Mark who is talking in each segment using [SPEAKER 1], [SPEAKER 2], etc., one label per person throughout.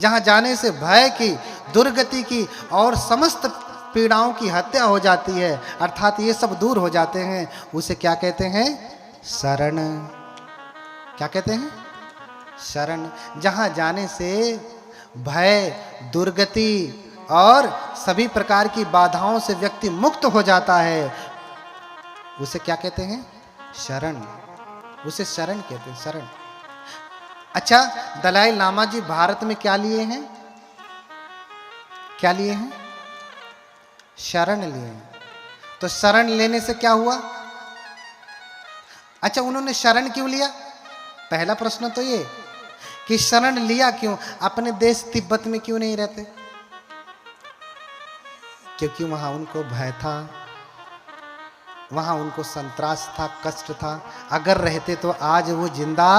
[SPEAKER 1] जहां जाने से भय की, दुर्गति की और समस्त पीड़ाओं की हत्या हो जाती है, अर्थात ये सब दूर हो जाते हैं, उसे क्या कहते हैं? शरण। क्या कहते हैं? शरण। जहां जाने से भय, दुर्गति और सभी प्रकार की बाधाओं से व्यक्ति मुक्त हो जाता है, उसे क्या कहते हैं? शरण। उसे शरण कहते हैं, शरण। अच्छा, दलाई लामा जी भारत में क्या लिए हैं? क्या लिए हैं? शरण लिए हैं। तो शरण लेने से क्या हुआ? अच्छा, उन्होंने शरण क्यों लिया? पहला प्रश्न तो ये कि शरण लिया क्यों? अपने देश तिब्बत में क्यों नहीं रहते? क्योंकि वहां उनको भय था, वहां उनको संत्रास था, कष्ट था। अगर रहते तो आज वो जिंदा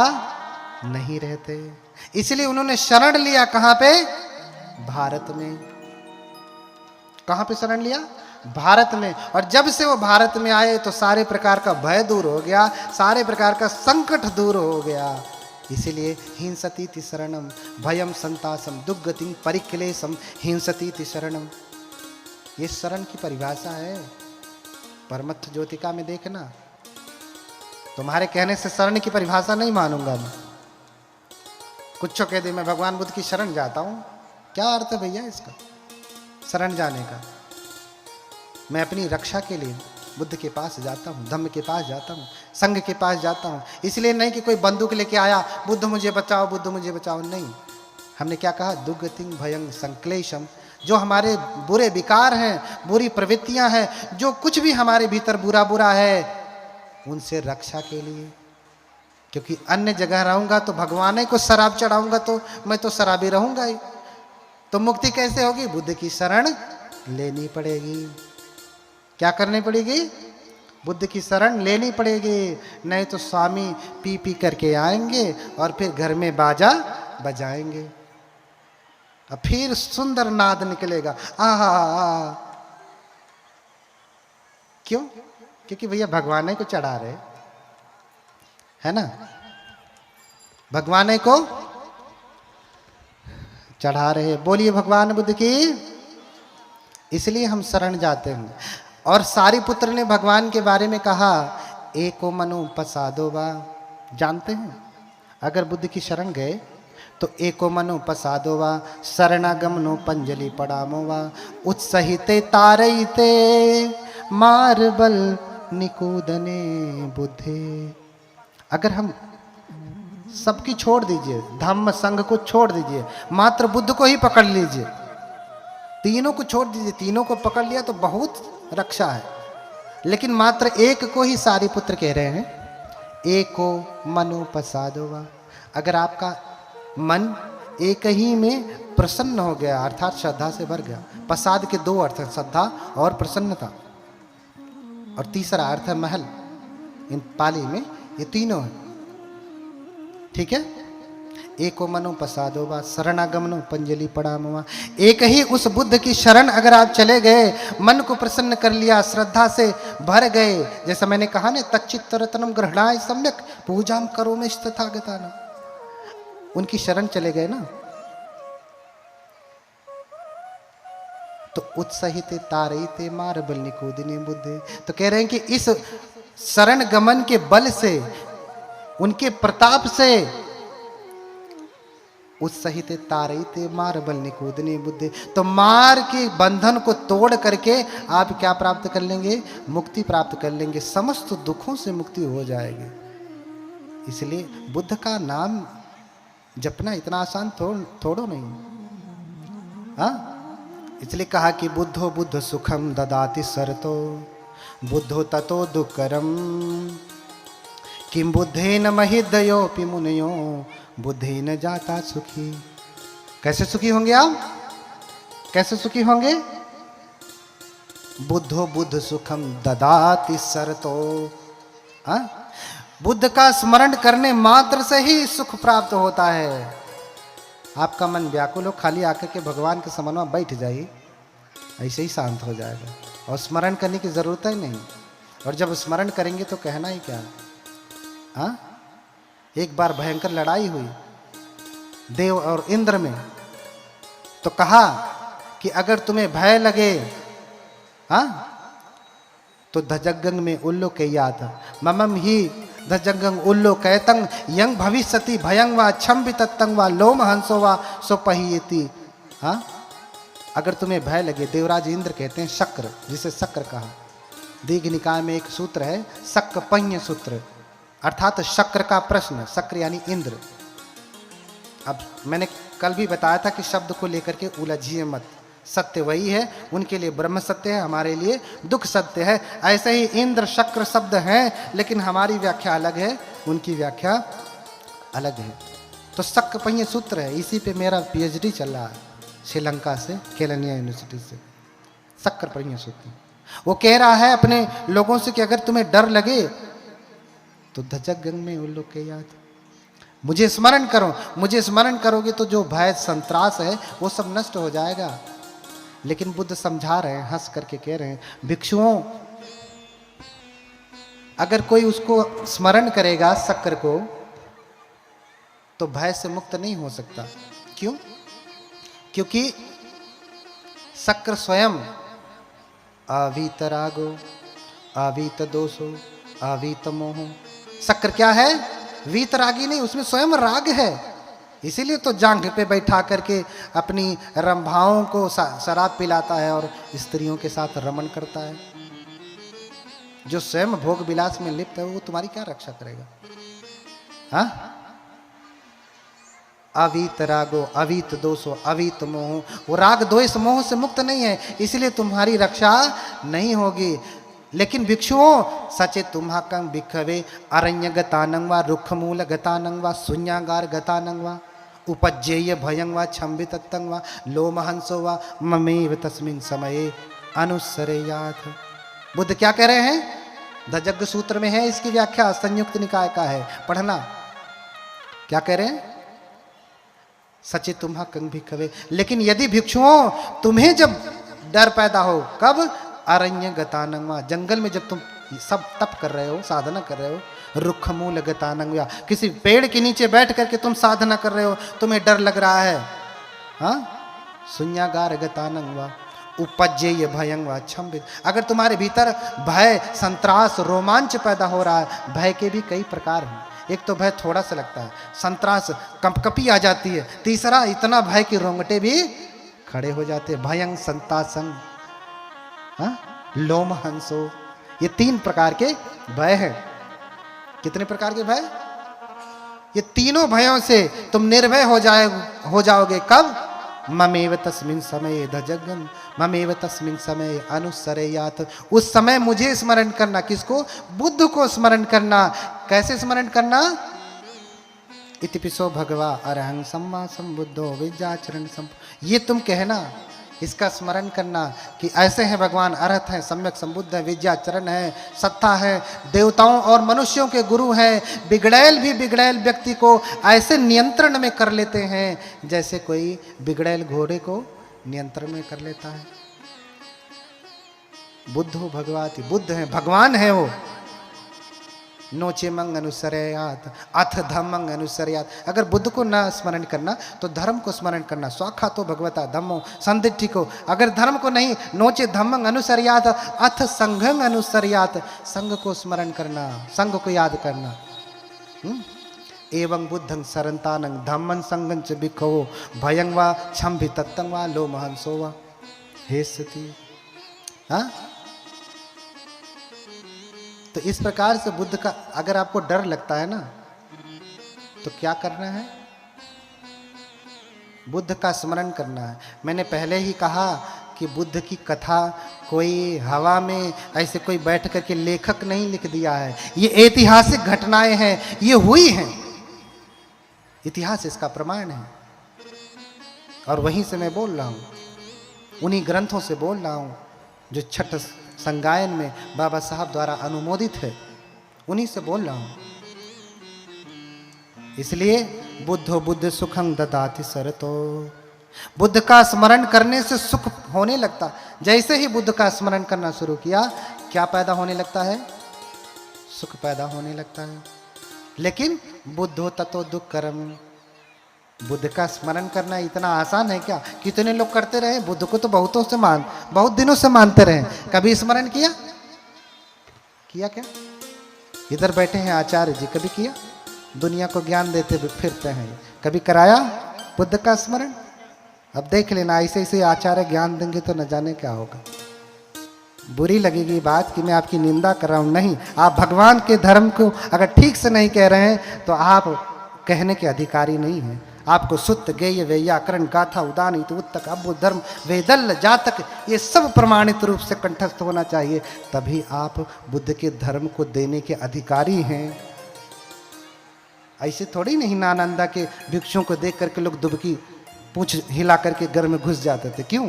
[SPEAKER 1] नहीं रहते। इसलिए उन्होंने शरण लिया। कहां पे? भारत में। कहां पे शरण लिया? भारत में। और जब से वो भारत में आए तो सारे प्रकार का भय दूर हो गया, सारे प्रकार का संकट दूर हो गया। इसीलिए हिंसतीति शरणम भयम संतासम दुर्गतिम परिक्लेशम हिंसतीति शरणम। ये शरण की परिभाषा है। परमत्थ ज्योतिका में देखना। तुम्हारे कहने से शरण की परिभाषा नहीं मानूंगा मैं। कुछ कह दे मैं भगवान बुद्ध की शरण जाता हूं, क्या अर्थ है भैया इसका शरण जाने का? मैं अपनी रक्षा के लिए बुद्ध के पास जाता हूं, धम्म के पास जाता हूं, संघ के पास जाता हूं। इसलिए नहीं कि कोई बंदूक लेके आया, बुद्ध मुझे बचाओ, बुद्ध मुझे बचाओ। नहीं, हमने क्या कहा? दुर्गतिं भयं संक्लेशम। जो हमारे बुरे विकार हैं, बुरी प्रवृत्तियां हैं, जो कुछ भी हमारे भीतर बुरा बुरा है, उनसे रक्षा के लिए। क्योंकि अन्य जगह रहूंगा तो भगवान को शराब चढ़ाऊंगा तो मैं तो शराबी रहूंगा ही। तो मुक्ति कैसे होगी? बुद्ध की शरण लेनी पड़ेगी। क्या करनी पड़ेगी? बुद्ध की शरण लेनी पड़ेगी। नहीं तो स्वामी पी पी करके आएंगे और फिर घर में बाजा बजाएंगे और फिर सुंदर नाद निकलेगा। आहा। क्यों? क्योंकि भैया भगवान को चढ़ा रहे, है ना? भगवान को चढ़ा रहे। बोलिए भगवान बुद्ध की। इसलिए हम शरण जाते हैं। और सारिपुत्र ने भगवान के बारे में कहा, एको मनु पसादो वा। जानते हैं, अगर बुद्ध की शरण गए तो एको मनु पसादो वा शरणागमनो पंजलि पड़ामो वा उत्सहिते तारईते मार्बल निकूदने बुद्धे। अगर हम सबकी छोड़ दीजिए, धम्म संघ को छोड़ दीजिए, मात्र बुद्ध को ही पकड़ लीजिए, तीनों को छोड़ दीजिए, तीनों को पकड़ लिया तो बहुत रक्षा है। लेकिन मात्र एक को ही सारिपुत्र कह रहे हैं, एको मनो पसादोवा। अगर आपका मन एक ही में प्रसन्न हो गया, अर्थात श्रद्धा से भर गया। प्रसाद के दो अर्थ हैं, श्रद्धा और प्रसन्नता, और तीसरा अर्थ है महल। इन पाली में ये तीनों है, ठीक है? एको मनो पसादो वा शरणागमनो पंजलि पड़ामवा। एक ही उस बुद्ध की शरण अगर आप चले गए, मन को प्रसन्न कर लिया, श्रद्धा से भर गए, जैसा मैंने कहा ना, तच्चित्त रत्नम ग्रहणाय सम्यक पूजाम करो में तथागता ना, उनकी शरण चले गए ना, तो उत्साहित तारईते मार्बल निकूदिने बुद्धे। तो कह रहे हैं कि इस शरण गमन के बल से, उनके प्रताप से उत्सहित तारईते मार्बल निकूदने बुद्धे। तो मार के बंधन को तोड़ करके आप क्या प्राप्त कर लेंगे? मुक्ति प्राप्त कर लेंगे, समस्त दुखों से मुक्ति हो जाएगी। इसलिए बुद्ध का नाम जपना इतना आसान थोड़ो नहीं, हाँ? इसलिए कहा कि बुद्धो बुद्ध सुखम ददाति सरतो बुद्धो ततो दुःखरम किम बुद्धेन महिदयोपि मुनयो बुद्धेन जाता सुखी। कैसे सुखी होंगे आप? कैसे सुखी होंगे? बुद्धो बुद्ध सुखम ददाति सरतो। बुद्ध का स्मरण करने मात्र से ही सुख प्राप्त होता है। आपका मन व्याकुल हो, खाली आकर के भगवान के समन में बैठ जाइए, ऐसे ही शांत हो जाएगा, और स्मरण करने की जरूरत ही नहीं। और जब स्मरण करेंगे तो कहना ही क्या? हाँ, एक बार भयंकर लड़ाई हुई देव और इंद्र में, तो कहा कि अगर तुम्हें भय लगे, हाँ, तो धजगंग में उल्लो के याद ममम ही धजगंग उल्लो कैतंग यंग भविष्यति भयंग वा छम वितत्तंग वा लोम हंसो वा सोपहियति। हाँ, अगर तुम्हें भय लगे, देवराज इंद्र कहते हैं शक्र, जिसे शक्र कहा, दीघ निकाय में एक सूत्र है शक्पञ्य सूत्र, अर्थात शक्र का प्रश्न, शक्र यानी इंद्र। अब मैंने कल भी बताया था कि शब्द को लेकर के उलझिए मत, सत्य वही है, उनके लिए ब्रह्म सत्य है, हमारे लिए दुख सत्य है। ऐसे ही इंद्र शक्र शब्द हैं, लेकिन हमारी व्याख्या अलग है, उनकी व्याख्या अलग है। तो शक्पञ्य सूत्र है, इसी पे मेरा पीएचडी चल रहा है श्रीलंका से, केलनिया यूनिवर्सिटी से, शक्पञ्य सूत्र। वो कह रहा है अपने लोगों से कि अगर तुम्हें डर लगे तो धजगंग में उल्लो के याद, मुझे स्मरण करो, मुझे स्मरण करोगे तो जो भय संत्रास है वो सब नष्ट हो जाएगा। लेकिन बुद्ध समझा रहे हैं, हंस करके कह रहे हैं, भिक्षुओं, अगर कोई उसको स्मरण करेगा शक्र को, तो भय से मुक्त नहीं हो सकता। क्यों? क्योंकि शक्र स्वयं अवीत रागो, अवीत दोषो, अवीत मोहो। शक्र क्या है? वीतरागी नहीं, उसमें स्वयं राग है। इसीलिए तो जांघ पे बैठा करके अपनी रंभाओं को शराब पिलाता है और स्त्रियों के साथ रमण करता है। जो स्वयं भोग विलास में लिप्त है वो तुम्हारी क्या रक्षा करेगा? हाँ, अवीत रागो, अवीत दोषो, अवीत मोह, वो राग द्वेष मोह से मुक्त नहीं है, इसलिए तुम्हारी रक्षा नहीं होगी। लेकिन भिक्षुओं, सचे तुम्हाकं भिक्षवे अरण्य गतानंग वा, रुक्ष मूल गतानंग वा, शून्यागार गतानंग वा, उपज्येय भयं वा, छम्बितत्तं वा, लोमहंसो वा, ममेव तस्मिन् समये अनुसरेयाथ। बुद्ध क्या कह रहे हैं? धजग्ग सूत्र में है, इसकी व्याख्या संयुक्त निकाय का है, पढ़ना। क्या कह रहे हैं? सचे तुम्हाकं भिक्षवे, लेकिन यदि भिक्षुओं तुम्हें जब डर पैदा हो, कब? अरण्य गतानंग, जंगल में जब तुम सब तप कर रहे हो, साधना कर रहे हो, रुक्ष मूल गतानंग, किसी पेड़ के नीचे बैठ करके तुम साधना कर रहे हो, तुम्हें डर लग रहा है, हाँ, शून्यागार गतानंग वा, उपज्येय भयं वा, छम्बित, अगर तुम्हारे भीतर भय, संत्रास, रोमांच पैदा हो रहा है, भय के भी कई प्रकार हैं। एक तो भय थोड़ा सा लगता है, संत्रास, कंपकपी आ जाती है, तीसरा इतना भय कि रोंगटे भी खड़े हो जाते हैं, भयं संतासं, हाँ, लोम हंसो, ये 3 प्रकार के भय हैं। कितने प्रकार के भय? ये तीनों भयों से तुम निर्भय हो जाओगे। कब? ममेव तस्मिन् समये धजगं, ममेव तस्मिन् समये अनुसरेयाथ। उस समय मुझे स्मरण करना। किसको? बुद्ध को स्मरण करना। कैसे स्मरण करना? इतिपिसो भगवा अरहं सम्मा संबुद्धो विद्याचरण संप, ये तुम कहना, इसका स्मरण करना कि ऐसे हैं भगवान, अरहत हैं, सम्यक संबुद्ध है, विद्याचरण है, सत्ता है, देवताओं और मनुष्यों के गुरु हैं, बिगड़ैल भी बिगड़ैल व्यक्ति को ऐसे नियंत्रण में कर लेते हैं जैसे कोई बिगड़ैल घोड़े को नियंत्रण में कर लेता है। बुद्धो भगवाति, बुद्ध है, भगवान है वो। नोचेमंग अनुसरयात अथ धम्मंग अनुसरयात। अगर बुद्ध को न स्मरण करना तो धर्म को स्मरण करना। स्वाखा तो भगवता धम्मो संदिग्धि को। अगर धर्म को नहीं, नोचे धम्मंग अनुसरयात अथ संघंग अनुसरयात, संघ को स्मरण करना, संघ को याद करना। एवं बुद्धं सरंतानं धम्मं संगं च भिक्खवो भयं वा छम्भि तत्तं वा लोमहंसो वा हेस्यति। हाँ, तो इस प्रकार से बुद्ध का, अगर आपको डर लगता है ना, तो क्या करना है? बुद्ध का स्मरण करना है। मैंने पहले ही कहा कि बुद्ध की कथा कोई हवा में ऐसे कोई बैठ करके लेखक नहीं लिख दिया है, ये ऐतिहासिक घटनाएं हैं, ये हुई हैं, इतिहास इसका प्रमाण है। और वहीं से मैं बोल रहा हूँ, उन्हीं ग्रंथों से बोल रहा हूँ जो छठ संगायन में बाबा साहब द्वारा अनुमोदित है, उन्हीं से बोल रहा हूं। इसलिए बुद्धो बुद्ध सुखं ददाति सरतो, बुद्ध का स्मरण करने से सुख होने लगता। जैसे ही बुद्ध का स्मरण करना शुरू किया, क्या पैदा होने लगता है? सुख पैदा होने लगता है। लेकिन बुद्धो ततो दुःखकरम, बुद्ध का स्मरण करना इतना आसान है क्या? कितने लोग करते रहे, बुद्ध को तो बहुत दिनों से मानते रहे, कभी स्मरण किया? किया क्या? इधर बैठे हैं आचार्य जी, कभी किया? दुनिया को ज्ञान देते फिरते हैं, कभी कराया बुद्ध का स्मरण? अब देख लेना, ऐसे ऐसे आचार्य ज्ञान देंगे तो न जाने क्या होगा। बुरी लगेगी बात कि मैं आपकी निंदा कर रहा हूं, नहीं, आप भगवान के धर्म को अगर ठीक से नहीं कह रहे हैं तो आप कहने के अधिकारी नहीं हैं। आपको सुत्त, गेय, व्याकरण, गाथा, उदानित, उत्तक, अब्बु, धर्म, वेदल, जातक, ये सब प्रमाणित रूप से कंठस्थ होना चाहिए, तभी आप बुद्ध के धर्म को देने के अधिकारी हैं। ऐसे थोड़ी नहीं नालंदा के भिक्षुओं को देख करके लोग दुबकी पूंछ हिला करके घर में घुस जाते थे। क्यों?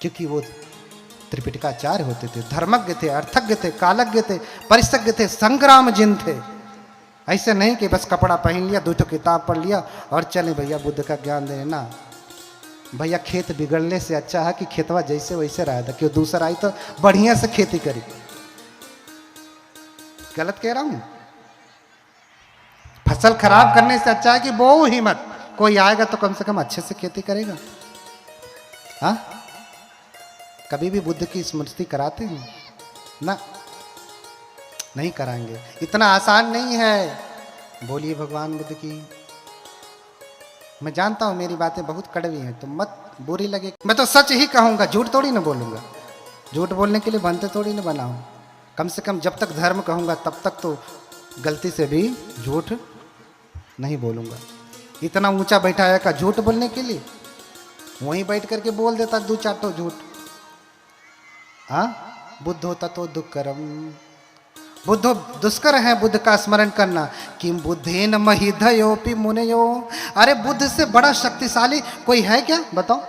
[SPEAKER 1] क्योंकि वो त्रिपिटकाचार्य होते थे, धर्मज्ञ थे, अर्थज्ञ थे, कालज्ञ थे, परिसज्ञ थे, संग्राम जिन थे। ऐसे नहीं कि बस कपड़ा पहन लिया, 2 किताब पढ़ लिया और चले भैया बुद्ध का ज्ञान देने ना। भैया खेत बिगड़ने से अच्छा है कि खेतवा जैसे वैसे रहा था, क्यों दूसरा आई तो बढ़िया से खेती करी। गलत कह रहा हूं? फसल खराब करने से अच्छा है कि वो ही मत, कोई आएगा तो कम से कम अच्छे से खेती करेगा। हाँ, कभी भी बुद्ध की स्मृति कराते हैं ना? नहीं कराएंगे, इतना आसान नहीं है। बोलिए भगवान बुद्ध की। मैं जानता हूं मेरी बातें बहुत कड़वी हैं, तो मत बुरी लगे, मैं तो सच ही कहूंगा, झूठ थोड़ी ना बोलूंगा। झूठ बोलने के लिए बनते थोड़ी ना बना हूं। कम से कम जब तक धर्म कहूंगा तब तक तो गलती से भी झूठ नहीं बोलूंगा। इतना ऊंचा बैठाया का झूठ बोलने के लिए, वहीं बैठ करके बोल देता 2-4 तो झूठ। हाँ, बुद्ध होता तो दुष्करम, बुद्ध दुष्कर है बुद्ध का स्मरण करना। किम बुद्धेन महिधयोपि मुनयो, अरे बुद्ध से बड़ा शक्तिशाली कोई है क्या? बताओ।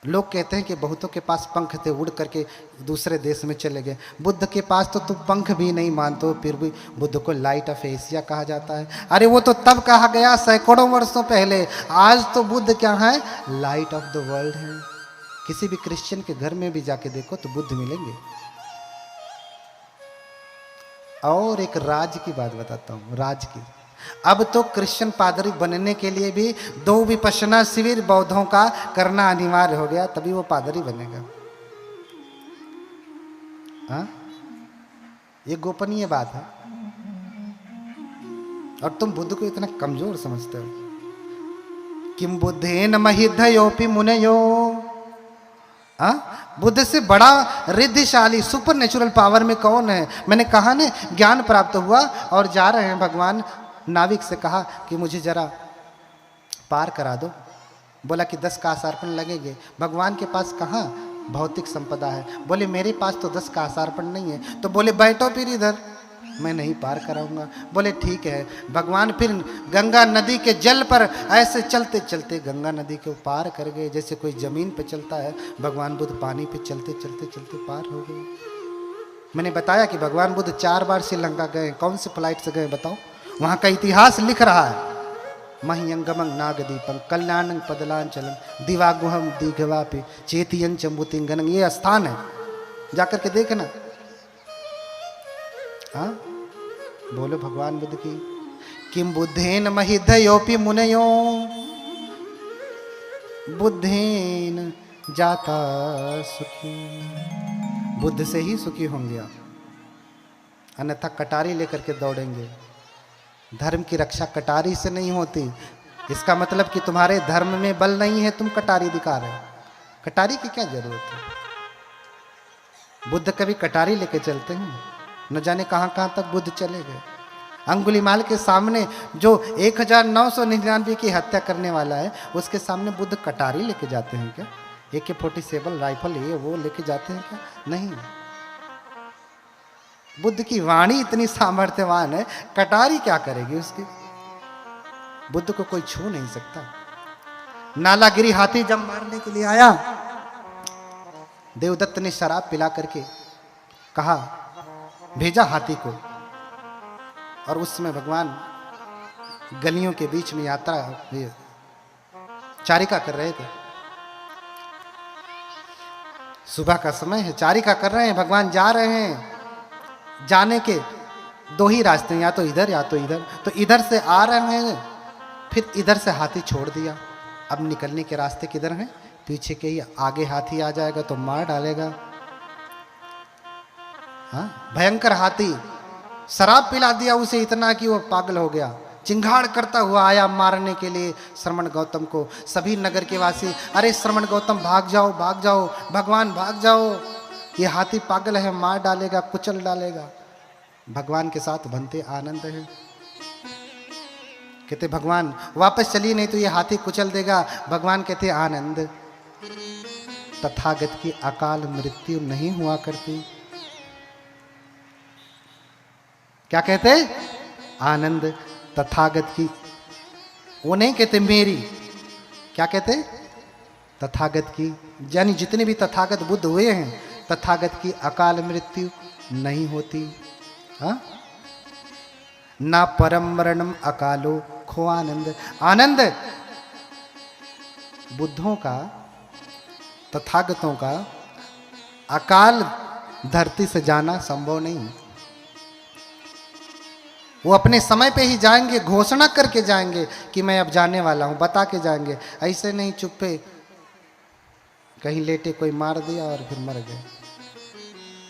[SPEAKER 1] लोग कहते हैं कि बहुतों के पास पंख थे, उड़ करके दूसरे देश में चले गए। बुद्ध के पास तो तुम पंख भी नहीं मानते, फिर भी बुद्ध को लाइट ऑफ एशिया कहा जाता है। अरे वो तो तब कहा गया सैकड़ों वर्षों पहले, आज तो बुद्ध क्या है? लाइट ऑफ द वर्ल्ड है। किसी भी क्रिश्चियन के घर में भी जाके देखो तो बुद्ध मिलेंगे। और एक राज की बात बताता हूँ, राज की। अब तो क्रिश्चियन पादरी बनने के लिए भी 2 विपश्यना शिविर बौद्धों का करना अनिवार्य हो गया, तभी वो पादरी बनेगा। हाँ, ये गोपनीय बात है। और तुम बुद्ध को इतना कमजोर समझते हो। किम बुद्धेन महिधयोपि मुनयो, बुद्ध से बड़ा रिद्धिशाली सुपर नेचुरल पावर में कौन है? मैंने कहा ना, ज्ञान प्राप्त हुआ और जा रहे हैं, भगवान नाविक से कहा कि मुझे जरा पार करा दो। बोला कि 10 कासार्पण लगेंगे। भगवान के पास कहाँ भौतिक संपदा है? बोले मेरे पास तो 10 कासार्पण नहीं है। तो बोले बैठो फिर इधर, मैं नहीं पार कराऊंगा। बोले ठीक है। भगवान फिर गंगा नदी के जल पर ऐसे चलते चलते गंगा नदी को पार कर गए, जैसे कोई जमीन पे चलता है। भगवान बुद्ध पानी पे चलते चलते चलते पार हो गए। मैंने बताया कि भगवान बुद्ध 4 बार श्रीलंका गए। कौन से फ्लाइट से गए बताओ? वहां का इतिहास लिख रहा है। महियंगमं नागदीपं कल्याणं पदलांचलं दिवागुहम दीघवापि चेतियं चंबुतिंगनं, ये स्थान है, जाकर के देखना। हाँ, बोलो भगवान बुद्ध की। किम बुद्धेन महिधयोपि मुनयो, बुद्धेन जाता सुखी, बुद्ध से ही सुखी होंगे आप, अन्यथा कटारी लेकर के दौड़ेंगे। धर्म की रक्षा कटारी से नहीं होती। इसका मतलब कि तुम्हारे धर्म में बल नहीं है, तुम कटारी दिखा रहे हो। कटारी की क्या जरूरत है? बुद्ध कभी कटारी लेके चलते हैं? न जाने कहां कहां तक बुद्ध चले गए। अंगुलीमाल के सामने जो 1999 की हत्या करने वाला है, उसके सामने बुद्ध कटारी लेके जाते हैं क्या? AK-47 राइफल ये वो लेके जाते हैं क्या? नहीं। बुद्ध की वाणी इतनी सामर्थ्यवान है, कटारी क्या करेगी उसकी? बुद्ध को कोई छू नहीं सकता। नालागिरी हाथी जब मारने के लिए आया, देवदत्त ने शराब पिला करके कहा, भेजा हाथी को, और उस समय भगवान गलियों के बीच में यात्रा चारिका कर रहे थे। सुबह का समय है, चारिका कर रहे हैं, भगवान जा रहे हैं। जाने के 2 ही रास्ते हैं, या तो इधर या तो इधर। तो इधर से आ रहे हैं फिर इधर से हाथी छोड़ दिया। अब निकलने के रास्ते किधर हैं? पीछे के ही। आगे हाथी आ जाएगा तो मार डालेगा। हाँ, भयंकर हाथी। शराब पिला दिया उसे इतना कि वो पागल हो गया। चिंगाड़ करता हुआ आया मारने के लिए श्रमण गौतम को। सभी नगर के वासी, अरे श्रमण गौतम भाग जाओ, भाग जाओ, भगवान भाग जाओ, ये हाथी पागल है, मार डालेगा, कुचल डालेगा। भगवान के साथ बनते आनंद है। कहते भगवान वापस चलिए, नहीं तो ये हाथी कुचल देगा। भगवान कहते आनंद, तथागत की अकाल मृत्यु नहीं हुआ करती। क्या कहते? आनंद, तथागत की। वो नहीं कहते मेरी, क्या कहते? तथागत की, यानी जितने भी तथागत बुद्ध हुए हैं, तथागत की अकाल मृत्यु नहीं होती। हाँ, ना परम मरणम अकालो खो आनंद। आनंद बुद्धों का, तथागतों का अकाल धरती से जाना संभव नहीं। वो अपने समय पे ही जाएंगे, घोषणा करके जाएंगे कि मैं अब जाने वाला हूं, बता के जाएंगे। ऐसे नहीं चुप्पे कहीं लेटे कोई मार दिया और फिर मर गए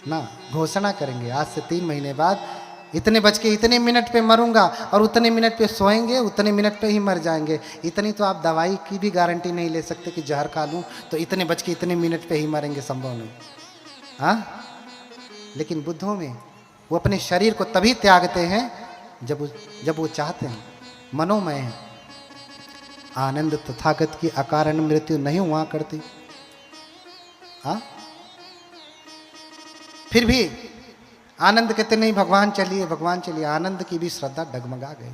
[SPEAKER 1] ना, घोषणा करेंगे आज से 3 महीने बाद इतने बज के इतने मिनट पे मरूंगा, और उतने मिनट पे सोएंगे, उतने मिनट पे ही मर जाएंगे। इतनी तो आप दवाई की भी गारंटी नहीं ले सकते कि जहर खा लूं तो इतने बज के इतने मिनट पे ही मरेंगे, संभव नहीं। हाँ, लेकिन बुद्धों में वो अपने शरीर को तभी त्यागते हैं जब वो चाहते हैं, मनोमय है। आनंद, तथागत की अकारण मृत्यु नहीं हुआ करती। हाँ, फिर भी आनंद कहते नहीं भगवान चलिए, भगवान चलिए। आनंद की भी श्रद्धा डगमगा गई,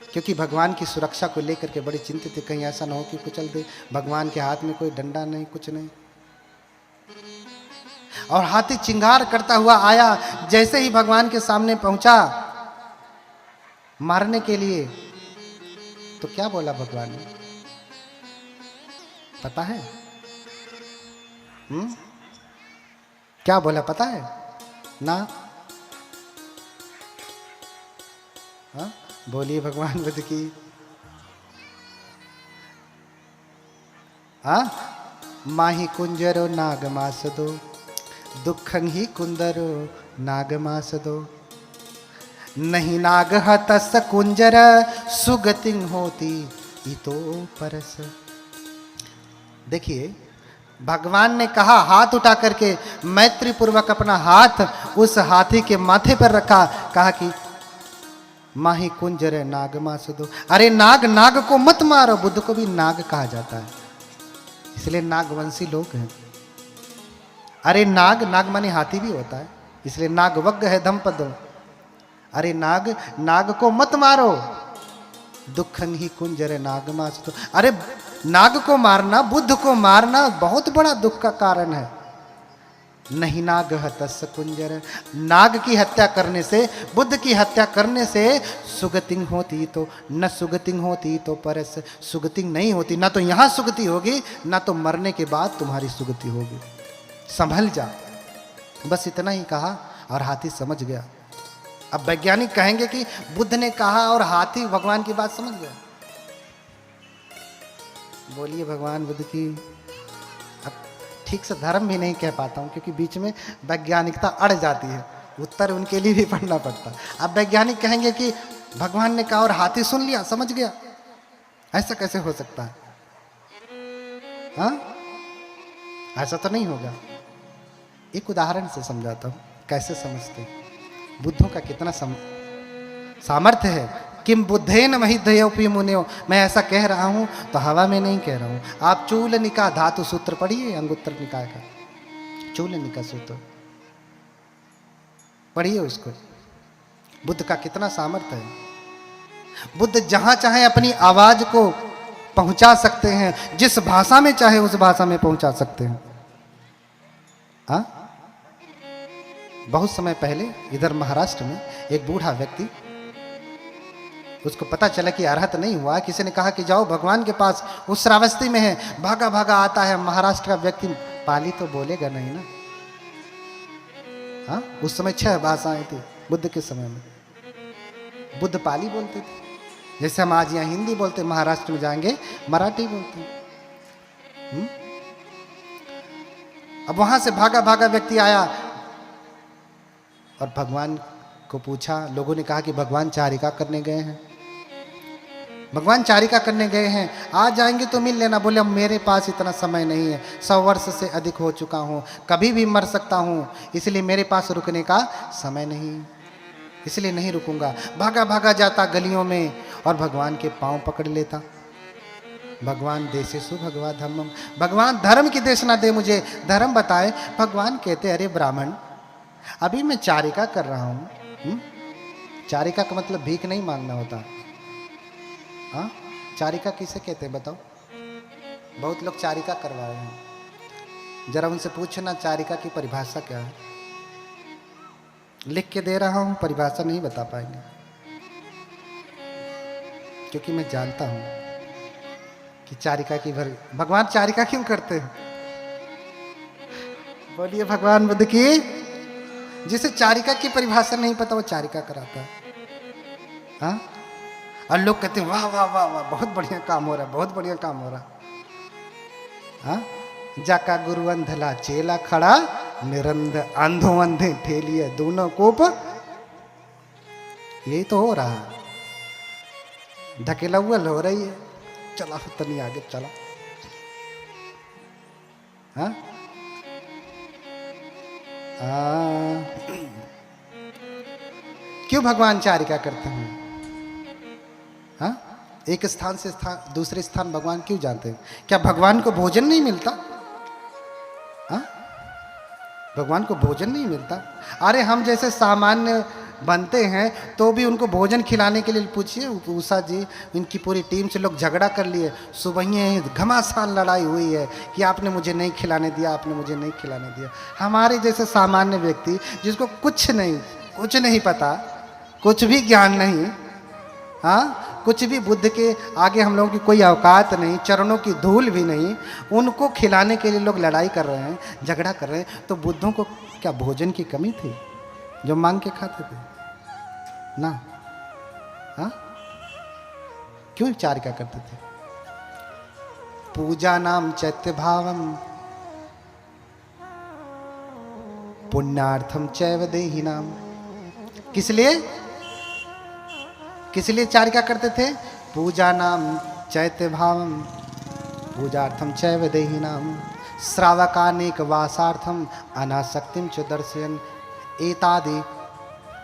[SPEAKER 1] क्योंकि भगवान की सुरक्षा को लेकर के बड़ी चिंतित थे, कहीं ऐसा ना हो कि कुचल दे। भगवान के हाथ में कोई डंडा नहीं, कुछ नहीं। और हाथी चिंगार करता हुआ आया। जैसे ही भगवान के सामने पहुंचा मारने के लिए, तो क्या बोला भगवान ने, पता है? क्या बोला पता है ना? हाँ, बोलिए भगवान बुद्ध की। हाँ, माही कुंजरो नागमास दो, दुखं ही कुंदरो नागमास दो। नहीं नाग हतस कुंजर सुगतिं होती इतो परस। देखिए, भगवान ने कहा, हाथ उठा करके मैत्री पूर्वक अपना हाथ उस हाथी के माथे पर रखा, कहा कि माही कुंजर नागमा सुदो। अरे नाग, नाग को मत मारो। बुद्ध को भी नाग कहा जाता है, इसलिए नागवंशी लोग हैं। अरे नाग, नाग माने हाथी भी होता है, इसलिए नागवग्ग है धम्पदो। अरे नाग, नाग को मत मारो। दुखन ही कुंजर नागमा सुदो। अरे नाग को मारना, बुद्ध को मारना बहुत बड़ा दुख का कारण है। नहीं नाग हतस कुंजर, नाग की हत्या करने से, बुद्ध की हत्या करने से सुगतिंग होती तो न सुगतिंग होती तो परस। सुगतिंग नहीं होती, ना तो यहां सुगति होगी, ना तो मरने के बाद तुम्हारी सुगति होगी। संभल जा। बस इतना ही कहा और हाथी समझ गया। अब वैज्ञानिक कहेंगे कि बुद्ध ने कहा और हाथी भगवान की बात समझ गया। बोलिए भगवान बुद्ध की। अब ठीक से धर्म भी नहीं कह पाता हूँ, क्योंकि बीच में वैज्ञानिकता अड़ जाती है, उत्तर उनके लिए भी पढ़ना पड़ता है। अब वैज्ञानिक कहेंगे कि भगवान ने कहा और हाथी सुन लिया, समझ गया। ऐसा कैसे हो सकता है? हाँ, ऐसा तो नहीं होगा। एक उदाहरण से समझाता हूँ कैसे समझते। बुद्धों का कितना सामर्थ्य है। किम बुद्धेन महिधयोपि मुनियो। मैं ऐसा कह रहा हूं तो हवा में नहीं कह रहा हूं। आप चूलनिका धातु सूत्र पढ़िए, अंगुत्तर निकाय का चूलनिका सूत्र पढ़िए, उसको। बुद्ध का कितना सामर्थ्य है। बुद्ध जहां चाहे अपनी आवाज को पहुंचा सकते हैं, जिस भाषा में चाहे उस भाषा में पहुंचा सकते हैं। हाँ, बहुत समय पहले इधर महाराष्ट्र में एक बूढ़ा व्यक्ति, उसको पता चला कि अर्हत नहीं हुआ। किसी ने कहा कि जाओ भगवान के पास, उस श्रावस्ती में है। भागा भागा आता है। महाराष्ट्र का व्यक्ति पाली तो बोलेगा नहीं ना। हाँ, उस समय 6 भाषाएं थी बुद्ध के समय में। बुद्ध पाली बोलते थे, जैसे हम आज यहाँ हिंदी बोलते, महाराष्ट्र में जाएंगे मराठी बोलते हैं। अब वहां से भागा भागा व्यक्ति आया और भगवान को पूछा। लोगों ने कहा कि भगवान चारिका करने गए हैं, भगवान चारिका करने गए हैं, आज जाएंगे तो मिल लेना। बोले अब मेरे पास इतना समय नहीं है, 100 वर्ष से अधिक हो चुका हूँ, कभी भी मर सकता हूँ, इसलिए मेरे पास रुकने का समय नहीं, इसलिए नहीं रुकूंगा। भागा भागा जाता गलियों में और भगवान के पांव पकड़ लेता। भगवान देशेषु भगवा धर्मम, भगवान धर्म की देशना दे मुझे, धर्म बताए। भगवान कहते अरे ब्राह्मण, अभी मैं चारिका कर रहा हूँ। चारिका का मतलब भीख नहीं मांगना होता। हाँ, चारिका किसे कहते हैं बताओ? बहुत लोग चारिका करवा रहे हैं, जरा उनसे पूछना चारिका की परिभाषा क्या है। लिख के दे रहा हूं, परिभाषा नहीं बता पाएंगे, क्योंकि मैं जानता हूं कि चारिका की भगवान चारिका क्यों करते हैं। बोलिए भगवान बुद्ध की। जिसे चारिका की परिभाषा नहीं पता वो चारिका कराता है। हाँ, और लोग कहते हैं वाह वाह वाह वाह, बहुत बढ़िया काम हो रहा है, बहुत बढ़िया काम हो रहा। हाँ, जाका गुरु अंधला चेला खड़ा, निरंध अंधो अंधे ठेलिए दोनों कोप। यही तो हो रहा है, ढकेलौल हो रही है। चला तनी आगे चला। हाँ, क्यों भगवान चारिका करते हैं? हाँ, एक स्थान से दूसरे स्थान भगवान क्यों जाते हैं? क्या भगवान को भोजन नहीं मिलता? हाँ, भगवान को भोजन नहीं मिलता? अरे हम जैसे सामान्य बनते हैं तो भी उनको भोजन खिलाने के लिए पूछिए। उषा जी, इनकी पूरी टीम से लोग झगड़ा कर लिए, सुबह घमासान लड़ाई हुई है कि आपने मुझे नहीं खिलाने दिया, आपने मुझे नहीं खिलाने दिया। हमारे जैसे सामान्य व्यक्ति जिसको कुछ नहीं पता, कुछ भी ज्ञान नहीं, हाँ, कुछ भी बुद्ध के आगे हम लोगों की कोई औकात नहीं, चरणों की धूल भी नहीं, उनको खिलाने के लिए लोग लड़ाई कर रहे हैं, झगड़ा कर रहे हैं। तो बुद्धों को क्या भोजन की कमी थी जो मांग के खाते थे ना? हाँ, क्यों चारिका करते थे? पूजा नाम चैत्य भावम पुण्यार्थम चैव देहि नाम। किस लिए चारिका करते थे? पूजा नाम चैत्य भावम पूजार्थम चैव देहि नाम श्रावकानेक वासार्थम अनासक्तिम च दर्शयन एतादि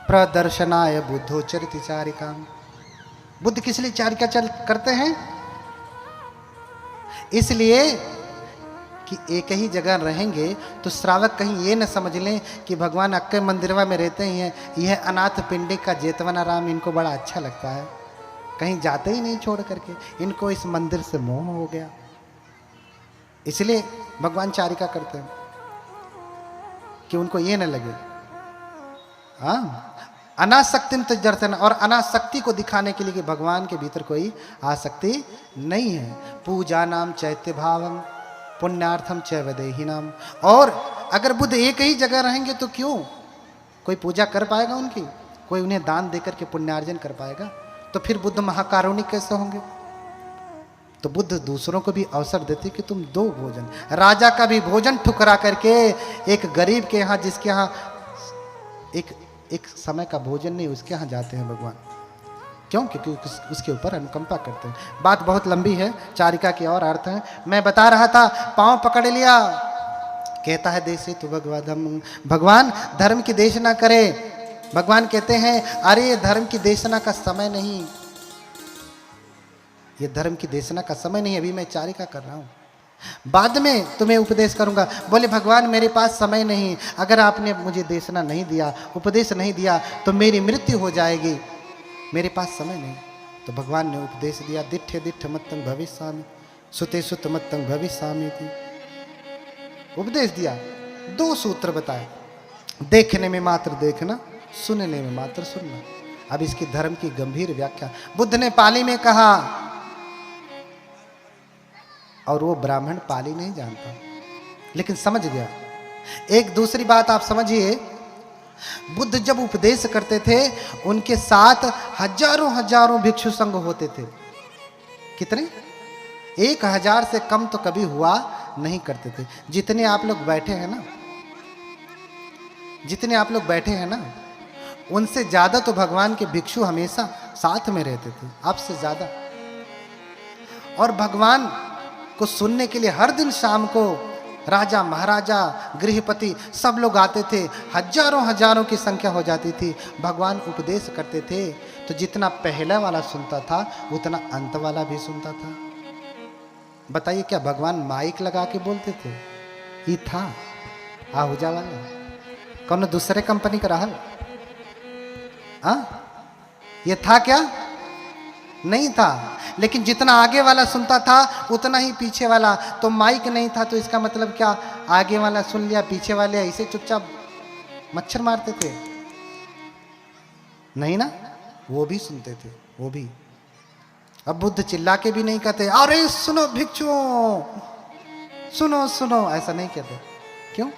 [SPEAKER 1] प्रदर्शनाय बुद्धोचरित चारिका। बुद्ध किस लिए चारिका करते हैं? इसलिए कि एक ही जगह रहेंगे तो श्रावक कहीं ये न समझ लें कि भगवान अक्के मंदिरवा में रहते ही हैं, यह अनाथ पिंडी का जेतवना राम इनको बड़ा अच्छा लगता है, कहीं जाते ही नहीं छोड़ करके, इनको इस मंदिर से मोह हो गया। इसलिए भगवान चारिका करते हैं कि उनको ये न लगे। हाँ, अनासक्ति तो दर्शन, और अनासक्ति को दिखाने के लिए कि भगवान के भीतर कोई आसक्ति नहीं है। पूजा नाम चैत्य भावम पुण्यार्थम चैव देहि नाम। और अगर बुद्ध एक ही जगह रहेंगे तो क्यों कोई पूजा कर पाएगा उनकी? कोई उन्हें दान देकर के पुण्यार्जन कर पाएगा? तो फिर बुद्ध महाकारुणिक कैसे होंगे? तो बुद्ध दूसरों को भी अवसर देते कि तुम दो भोजन। राजा का भी भोजन ठुकरा करके एक गरीब के यहाँ, जिसके यहाँ एक समय का भोजन नहीं, उसके यहाँ जाते हैं भगवान। क्यों? क्योंकि उसके ऊपर अनुकंपा करते हैं। बात बहुत लंबी है, चारिका के और अर्थ हैं। मैं बता रहा था, पांव पकड़ लिया, कहता है देशे तो भगवा धर्म, भगवान धर्म की देशना करे। भगवान कहते हैं अरे धर्म की देशना का समय नहीं, ये धर्म की देशना का समय नहीं, अभी मैं चारिका कर रहा हूँ, बाद में तुम्हें उपदेश करूंगा। बोले भगवान मेरे पास समय नहीं, अगर आपने मुझे देशना नहीं दिया, उपदेश नहीं दिया तो मेरी मृत्यु हो जाएगी, मेरे पास समय नहीं। तो भगवान ने उपदेश दिया, दिठ्ठे दिठ्ठ मत्तं भविष्यामि सुते सुत मत्तं भविष्यामि थी। उपदेश दिया, 2 सूत्र बताए, देखने में मात्र देखना, सुनने में मात्र सुनना। अब इसकी धर्म की गंभीर व्याख्या बुद्ध ने पाली में कहा, और वो ब्राह्मण पाली नहीं जानता लेकिन समझ गया। एक दूसरी बात आप समझिए, बुद्ध जब उपदेश करते थे उनके साथ हजारों हजारों भिक्षु संघ होते थे। कितने? 1000 से कम तो कभी हुआ नहीं करते थे। जितने आप लोग बैठे हैं ना, जितने आप लोग बैठे हैं ना, उनसे ज्यादा तो भगवान के भिक्षु हमेशा साथ में रहते थे, आपसे ज्यादा। और भगवान को सुनने के लिए हर दिन शाम को राजा महाराजा गृहपति सब लोग आते थे, हजारों हजारों की संख्या हो जाती थी। भगवान उपदेश करते थे तो जितना पहला वाला सुनता था उतना अंत वाला भी सुनता था। बताइए, क्या भगवान माइक लगा के बोलते थे? ये था आहूजा वाला, कौन दूसरे कंपनी का रहा? ये था क्या? नहीं था। लेकिन जितना आगे वाला सुनता था उतना ही पीछे वाला। तो माइक नहीं था तो इसका मतलब क्या? आगे वाला सुन लिया, पीछे वाले ऐसे चुपचाप मच्छर मारते थे? नहीं ना, वो भी सुनते थे, वो भी। अब बुद्ध चिल्ला के भी नहीं कहते अरे सुनो भिक्षुओं, सुनो सुनो, ऐसा नहीं कहते। क्यों?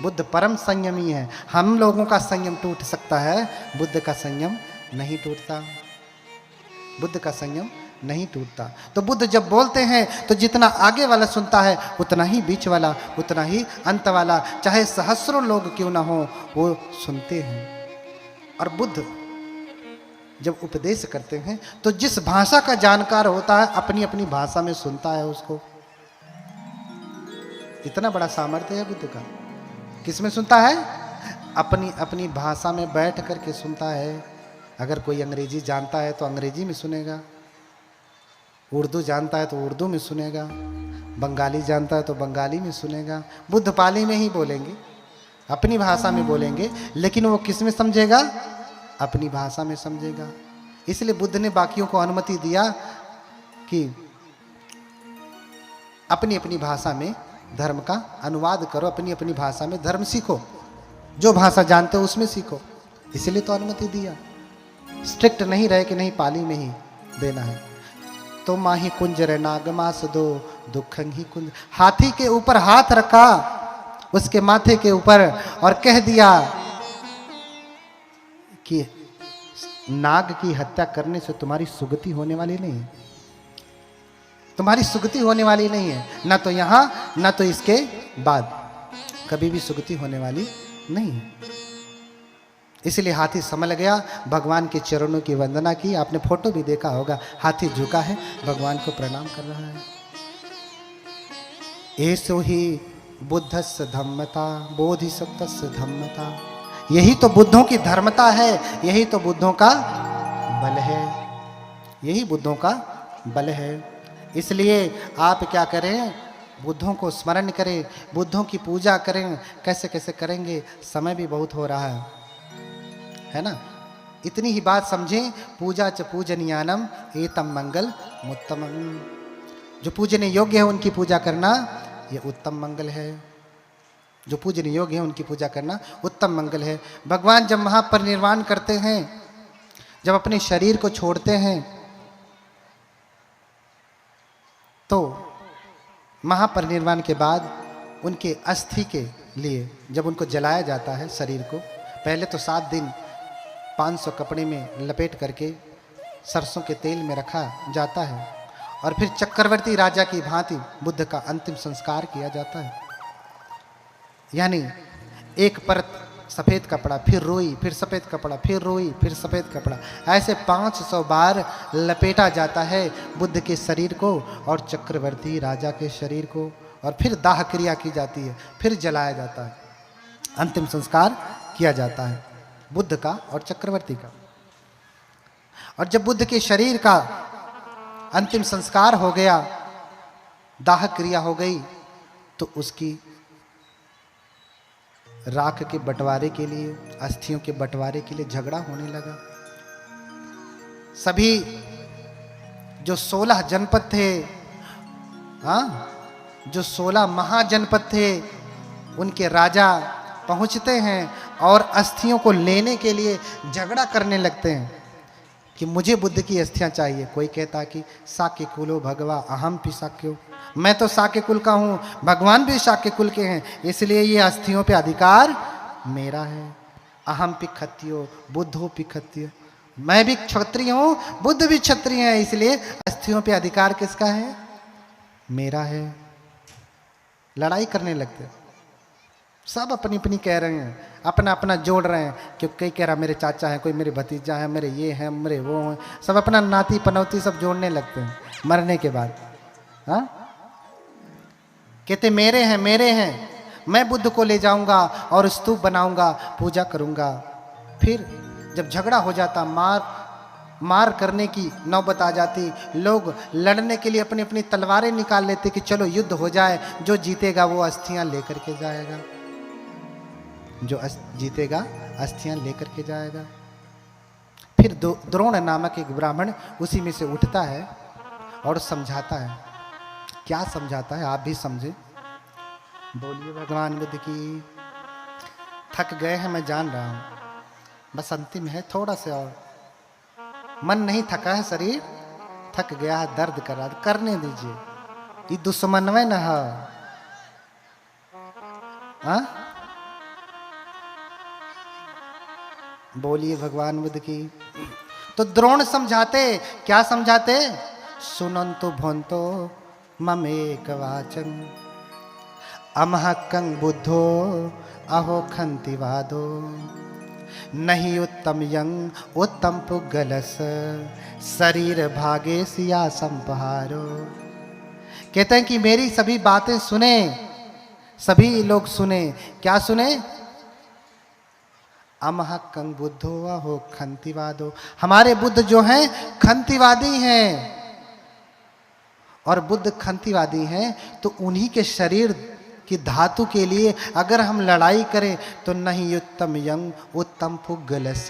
[SPEAKER 1] बुद्ध परम संयमी है। हम लोगों का संयम टूट सकता है, बुद्ध का संयम नहीं टूटता। बुद्ध का संयम नहीं टूटता। तो बुद्ध जब बोलते हैं तो जितना आगे वाला सुनता है उतना ही बीच वाला, उतना ही अंत वाला, चाहे सहस्रों लोग क्यों ना हो, वो सुनते हैं। और बुद्ध जब उपदेश करते हैं तो जिस भाषा का जानकार होता है अपनी अपनी भाषा में सुनता है उसको। इतना बड़ा सामर्थ्य है बुद्ध का। किसमें सुनता है? अपनी अपनी भाषा में बैठ करके सुनता है। अगर कोई अंग्रेजी जानता है तो अंग्रेजी में सुनेगा, उर्दू जानता है तो उर्दू में सुनेगा, बंगाली जानता है तो बंगाली में सुनेगा। बुद्ध पाली में ही बोलेंगे, अपनी भाषा में बोलेंगे, लेकिन वो किस में समझेगा? अपनी भाषा में समझेगा। इसलिए बुद्ध ने बाकियों को अनुमति दिया कि अपनी अपनी भाषा में धर्म का अनुवाद करो, अपनी अपनी भाषा में धर्म सीखो, जो भाषा जानते हो उसमें सीखो। इसलिए तो अनुमति दिया। स्ट्रिक्ट नहीं रहे कि नहीं पाली में ही देना है। तो माही कुंजर नागमास दो दुखंग ही कुंज। हाथी के ऊपर हाथ रखा उसके माथे के ऊपर और कह दिया कि नाग की हत्या करने से तुम्हारी सुगति होने वाली नहीं है, तुम्हारी सुगति होने वाली नहीं है, ना तो यहां ना तो इसके बाद कभी भी सुगति होने वाली नहीं है। इसलिए हाथी संभल गया, भगवान के चरणों की वंदना की। आपने फोटो भी देखा होगा, हाथी झुका है, भगवान को प्रणाम कर रहा है। ऐसो ही बुद्धस्य धम्मता बोधिसत्वस्य धम्मता। यही तो बुद्धों की धर्मता है, यही तो बुद्धों का बल है, यही बुद्धों का बल है। इसलिए आप क्या करें? बुद्धों को स्मरण करें, बुद्धों की पूजा करें। कैसे कैसे करेंगे? समय भी बहुत हो रहा है ना। इतनी ही बात समझें, पूजा च पूजनीयानम एतम मंगल मुत्तमम। जो पूजने योग्य है उनकी पूजा करना ये उत्तम मंगल है। जो पूजने योग्य है उनकी पूजा करना उत्तम मंगल है। भगवान जब महापरिनिर्वाण करते हैं, जब अपने शरीर को छोड़ते हैं, तो महापरिनिर्वाण के बाद उनके अस्थि के लिए जब उनको जलाया जाता है शरीर को, पहले तो 7 दिन 500 कपड़े में लपेट करके सरसों के तेल में रखा जाता है और फिर चक्रवर्ती राजा की भांति बुद्ध का अंतिम संस्कार किया जाता है। यानी एक परत सफ़ेद कपड़ा, फिर रोई, फिर सफ़ेद कपड़ा, फिर रोई, फिर सफ़ेद कपड़ा, ऐसे 500 बार लपेटा जाता है बुद्ध के शरीर को और चक्रवर्ती राजा के शरीर को, और फिर दाह क्रिया की जाती है, फिर जलाया जाता है, अंतिम संस्कार किया जाता है बुद्ध का और चक्रवर्ती का। और जब बुद्ध के शरीर का अंतिम संस्कार हो गया, दाह क्रिया हो गई, तो उसकी राख के बंटवारे के लिए, अस्थियों के बंटवारे के लिए झगड़ा होने लगा। सभी जो 16 जनपद थे, जो 16 महाजनपद थे, उनके राजा पहुंचते हैं और अस्थियों को लेने के लिए झगड़ा करने लगते हैं कि मुझे बुद्ध की अस्थियां चाहिए। कोई कहता कि साक्य कुलो भगवा अहम भी साक्यो, मैं तो साक्य कुल का हूँ, भगवान भी साक्य कुल के हैं, इसलिए ये अस्थियों पे अधिकार मेरा है। अहम भी क्षत्रियो बुद्धो भी क्षत्रिय, मैं भी क्षत्रिय हूं, बुद्ध भी क्षत्रिय है, इसलिए अस्थियों पे अधिकार किसका है? मेरा है। लड़ाई करने लगते, सब अपनी अपनी कह रहे हैं, अपना अपना जोड़ रहे हैं, क्योंकि कोई कह रहा मेरे चाचा है, कोई मेरे भतीजा है, मेरे ये है, मेरे वो हैं, सब अपना नाती पनौती सब जोड़ने लगते हैं मरने के बाद। हाँ, कहते मेरे हैं, मेरे हैं, मैं बुद्ध को ले जाऊंगा और स्तूप बनाऊंगा, पूजा करूंगा। फिर जब झगड़ा हो जाता, मार करने की नौबत आ जाती, लोग लड़ने के लिए अपनी अपनी तलवारें निकाल लेते कि चलो युद्ध हो जाए, जो जीतेगा वो अस्थियां लेकर के जाएगा, जो जीतेगा अस्थियां लेकर के जाएगा। फिर द्रोण नामक एक ब्राह्मण उसी में से उठता है और समझाता है। क्या समझाता है आप भी समझे, बोलिए भगवान बुद्ध की। थक गए हैं मैं जान रहा हूं, बस अंतिम है, थोड़ा सा और। मन नहीं थका है, शरीर थक गया है, दर्द कर रहा है, करने दीजिए, ये दुश्मन में न है। बोलिए भगवान बुद्ध की। तो द्रोण समझाते, क्या समझाते? सुनंतु भोंतो ममेक वाचन अमहकं बुद्धो अहो खंतिवादो नहीं उत्तम यंग उत्तम पुगलस शरीर भागे सिया संपहारो। कहते हैं कि मेरी सभी बातें सुने, सभी लोग सुने। क्या सुने? अमहकं बुद्धो अहो खंतिवादो, हमारे बुद्ध जो हैं खंतिवादी हैं, और बुद्ध खंतिवादी हैं तो उन्हीं के शरीर की धातु के लिए अगर हम लड़ाई करें तो नहीं उत्तम यंग उत्तम पुगलस,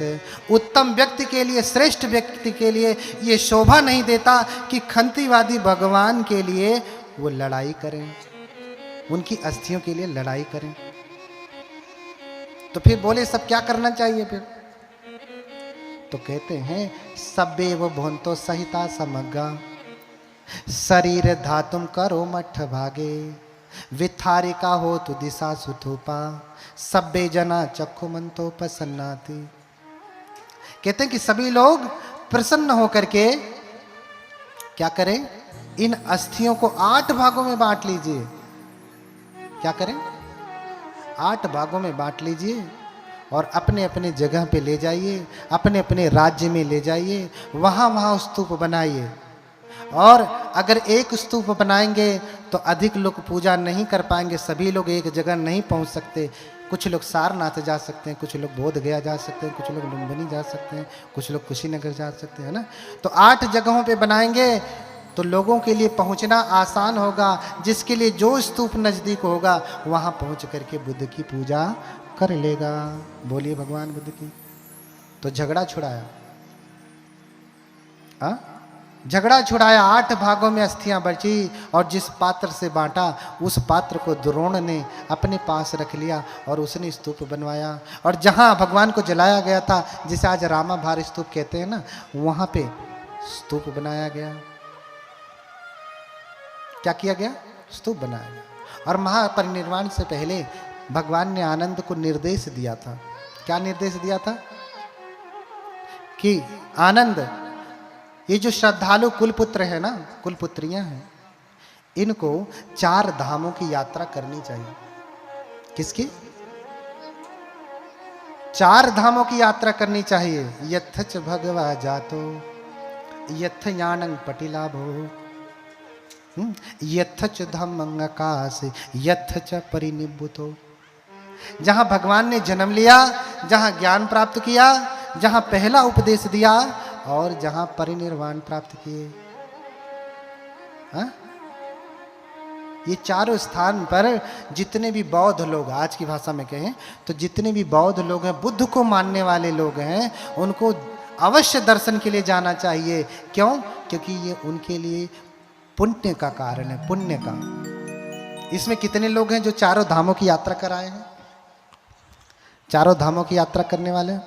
[SPEAKER 1] उत्तम व्यक्ति के लिए, श्रेष्ठ व्यक्ति के लिए ये शोभा नहीं देता कि खंतिवादी भगवान के लिए वो लड़ाई करें, उनकी अस्थियों के लिए लड़ाई करें। तो फिर बोले सब क्या करना चाहिए फिर? तो कहते हैं सब्बे वो भोंतो सहिता समग्गा शरीर धातुम करो मठ भागे विथारिका हो तु दिशा सुथोपा सब्बे जना चक्षु मंतो प्रसन्नाति। कहते हैं कि सभी लोग प्रसन्न होकर के क्या करें? इन अस्थियों को 8 भागों में बांट लीजिए। क्या करें? 8 भागों में बांट लीजिए और अपने अपने जगह पे ले जाइए, अपने अपने राज्य में ले जाइए, वहाँ वहाँ स्तूप बनाइए। और अगर एक स्तूप बनाएंगे तो अधिक लोग पूजा नहीं कर पाएंगे, सभी लोग एक जगह नहीं पहुँच सकते। कुछ लोग सारनाथ जा सकते हैं, कुछ लोग बोध गया जा सकते हैं, कुछ लोग लुम्बिनी जा सकते हैं, कुछ लोग कुशीनगर जा सकते हैं ना। तो 8 जगहों पे बनाएंगे तो लोगों के लिए पहुंचना आसान होगा, जिसके लिए जो स्तूप नज़दीक होगा वहाँ पहुँच करके बुद्ध की पूजा कर लेगा। बोलिए भगवान बुद्ध की। तो झगड़ा छुड़ाया, झगड़ा छुड़ाया, 8 भागों में अस्थियां बची और जिस पात्र से बांटा उस पात्र को द्रोण ने अपने पास रख लिया और उसने स्तूप बनवाया। और जहाँ भगवान को जलाया गया था, जिसे आज रामा भार स्तूप कहते हैं ना, वहाँ पे स्तूप बनाया गया। क्या किया गया? स्तूप बनाया गया। और महापरिनिर्वाण से पहले भगवान ने आनंद को निर्देश दिया था। क्या निर्देश दिया था? कि आनंद, ये जो श्रद्धालु कुलपुत्र है ना, कुलपुत्रियां हैं, इनको 4 धामों की यात्रा करनी चाहिए। किसकी? 4 धामों की यात्रा करनी चाहिए। यथच भगवा जातो यथ यानंग पटिलाभो यथच धम्मंग आकाश यथच परिनिब्बुतो। जहां भगवान ने जन्म लिया, जहां ज्ञान प्राप्त किया, जहां पहला उपदेश दिया और जहां परिनिर्वाण प्राप्त किए, ये चारों स्थान पर जितने भी बौद्ध लोग, आज की भाषा में कहें तो जितने भी बौद्ध लोग हैं, बुद्ध को मानने वाले लोग हैं, उनको अवश्य दर्शन के लिए जाना चाहिए। क्यों? क्योंकि ये उनके लिए पुण्य का कारण है, पुण्य का। इसमें कितने लोग हैं जो चारों धामों की यात्रा कराए हैं? चारों धामों की यात्रा करने वाले?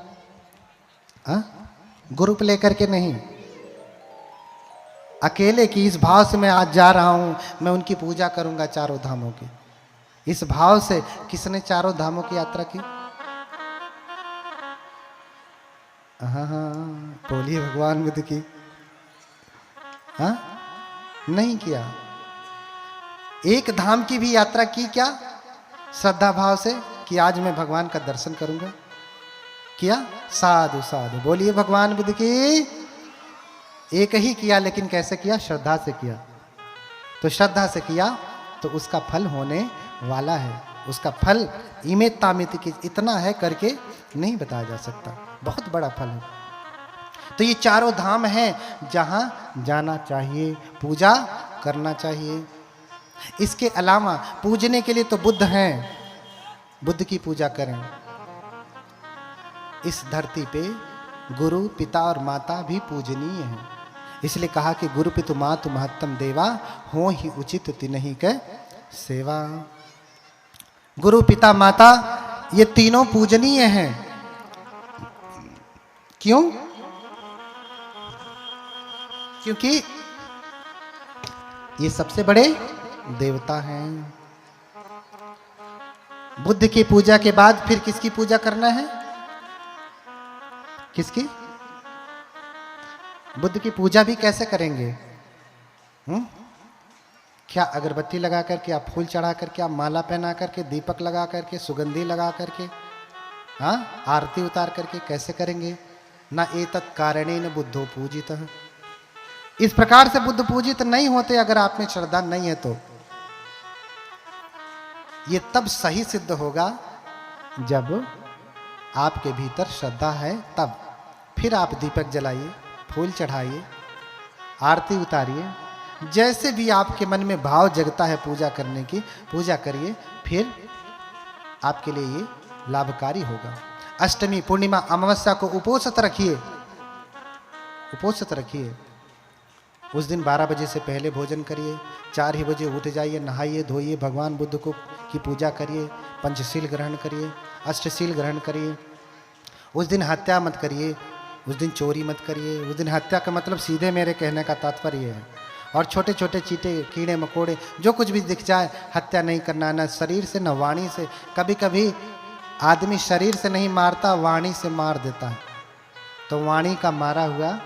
[SPEAKER 1] ग्रुप लेकर के नहीं, अकेले की इस भाव से मैं आज जा रहा हूं, मैं उनकी पूजा करूंगा चारों धामों की। इस भाव से किसने चारों धामों की यात्रा की? हाँ हाँ, बोलिए भगवान बुद्ध की। हाँ, नहीं किया। एक धाम की भी यात्रा की क्या श्रद्धा भाव से कि आज मैं भगवान का दर्शन करूंगा? किया? साधु साधु, बोलिए भगवान बुद्ध की। एक ही किया, लेकिन कैसे किया? श्रद्धा से किया। तो श्रद्धा से किया तो उसका फल होने वाला है। उसका फल इमेत तामित की इतना है करके नहीं बताया जा सकता, बहुत बड़ा फल है। तो ये चारों धाम हैं जहां जाना चाहिए, पूजा करना चाहिए। इसके अलावा पूजने के लिए तो बुद्ध हैं, बुद्ध की पूजा करें। इस धरती पे गुरु पिता और माता भी पूजनीय हैं, इसलिए कहा कि गुरु पितु मातु महत्तम देवा हो ही उचित तिन्हि के सेवा। गुरु पिता माता ये तीनों पूजनीय हैं। क्यों? क्योंकि ये सबसे बड़े देवता हैं। बुद्ध की पूजा के बाद फिर किसकी पूजा करना है? किसकी? बुद्ध की पूजा भी कैसे करेंगे? क्या अगरबत्ती लगा करके, आप फूल चढ़ा करके, आप माला पहना करके, दीपक लगा करके, सुगंधी लगा करके, हाँ, आरती उतार करके कैसे करेंगे? ना एतत् कारणेन बुद्धो पूजितः। इस प्रकार से बुद्ध पूजित नहीं होते अगर आप में श्रद्धा नहीं है तो। ये तब सही सिद्ध होगा जब आपके भीतर श्रद्धा है, तब फिर आप दीपक जलाइए, फूल चढ़ाइए, आरती उतारिए, जैसे भी आपके मन में भाव जगता है पूजा करने की, पूजा करिए, फिर आपके लिए ये लाभकारी होगा। अष्टमी, पूर्णिमा, अमावस्या को उपोषित रखिए, उपोषित रखिए। उस दिन 12 बजे से पहले भोजन करिए, 4 ही बजे उठ जाइए, नहाइए धोइए, भगवान बुद्ध को की पूजा करिए, पंचशील ग्रहण करिए, अष्टशील ग्रहण करिए। उस दिन हत्या मत करिए, उस दिन चोरी मत करिए। उस दिन हत्या का मतलब सीधे मेरे कहने का तात्पर्य है। और छोटे छोटे चीटे, कीड़े मकोड़े, जो कुछ भी दिख जाए हत्या नहीं करना, न शरीर से न वाणी से। कभी कभी आदमी शरीर से नहीं मारता, वाणी से मार देता है। तो वाणी का मारा हुआ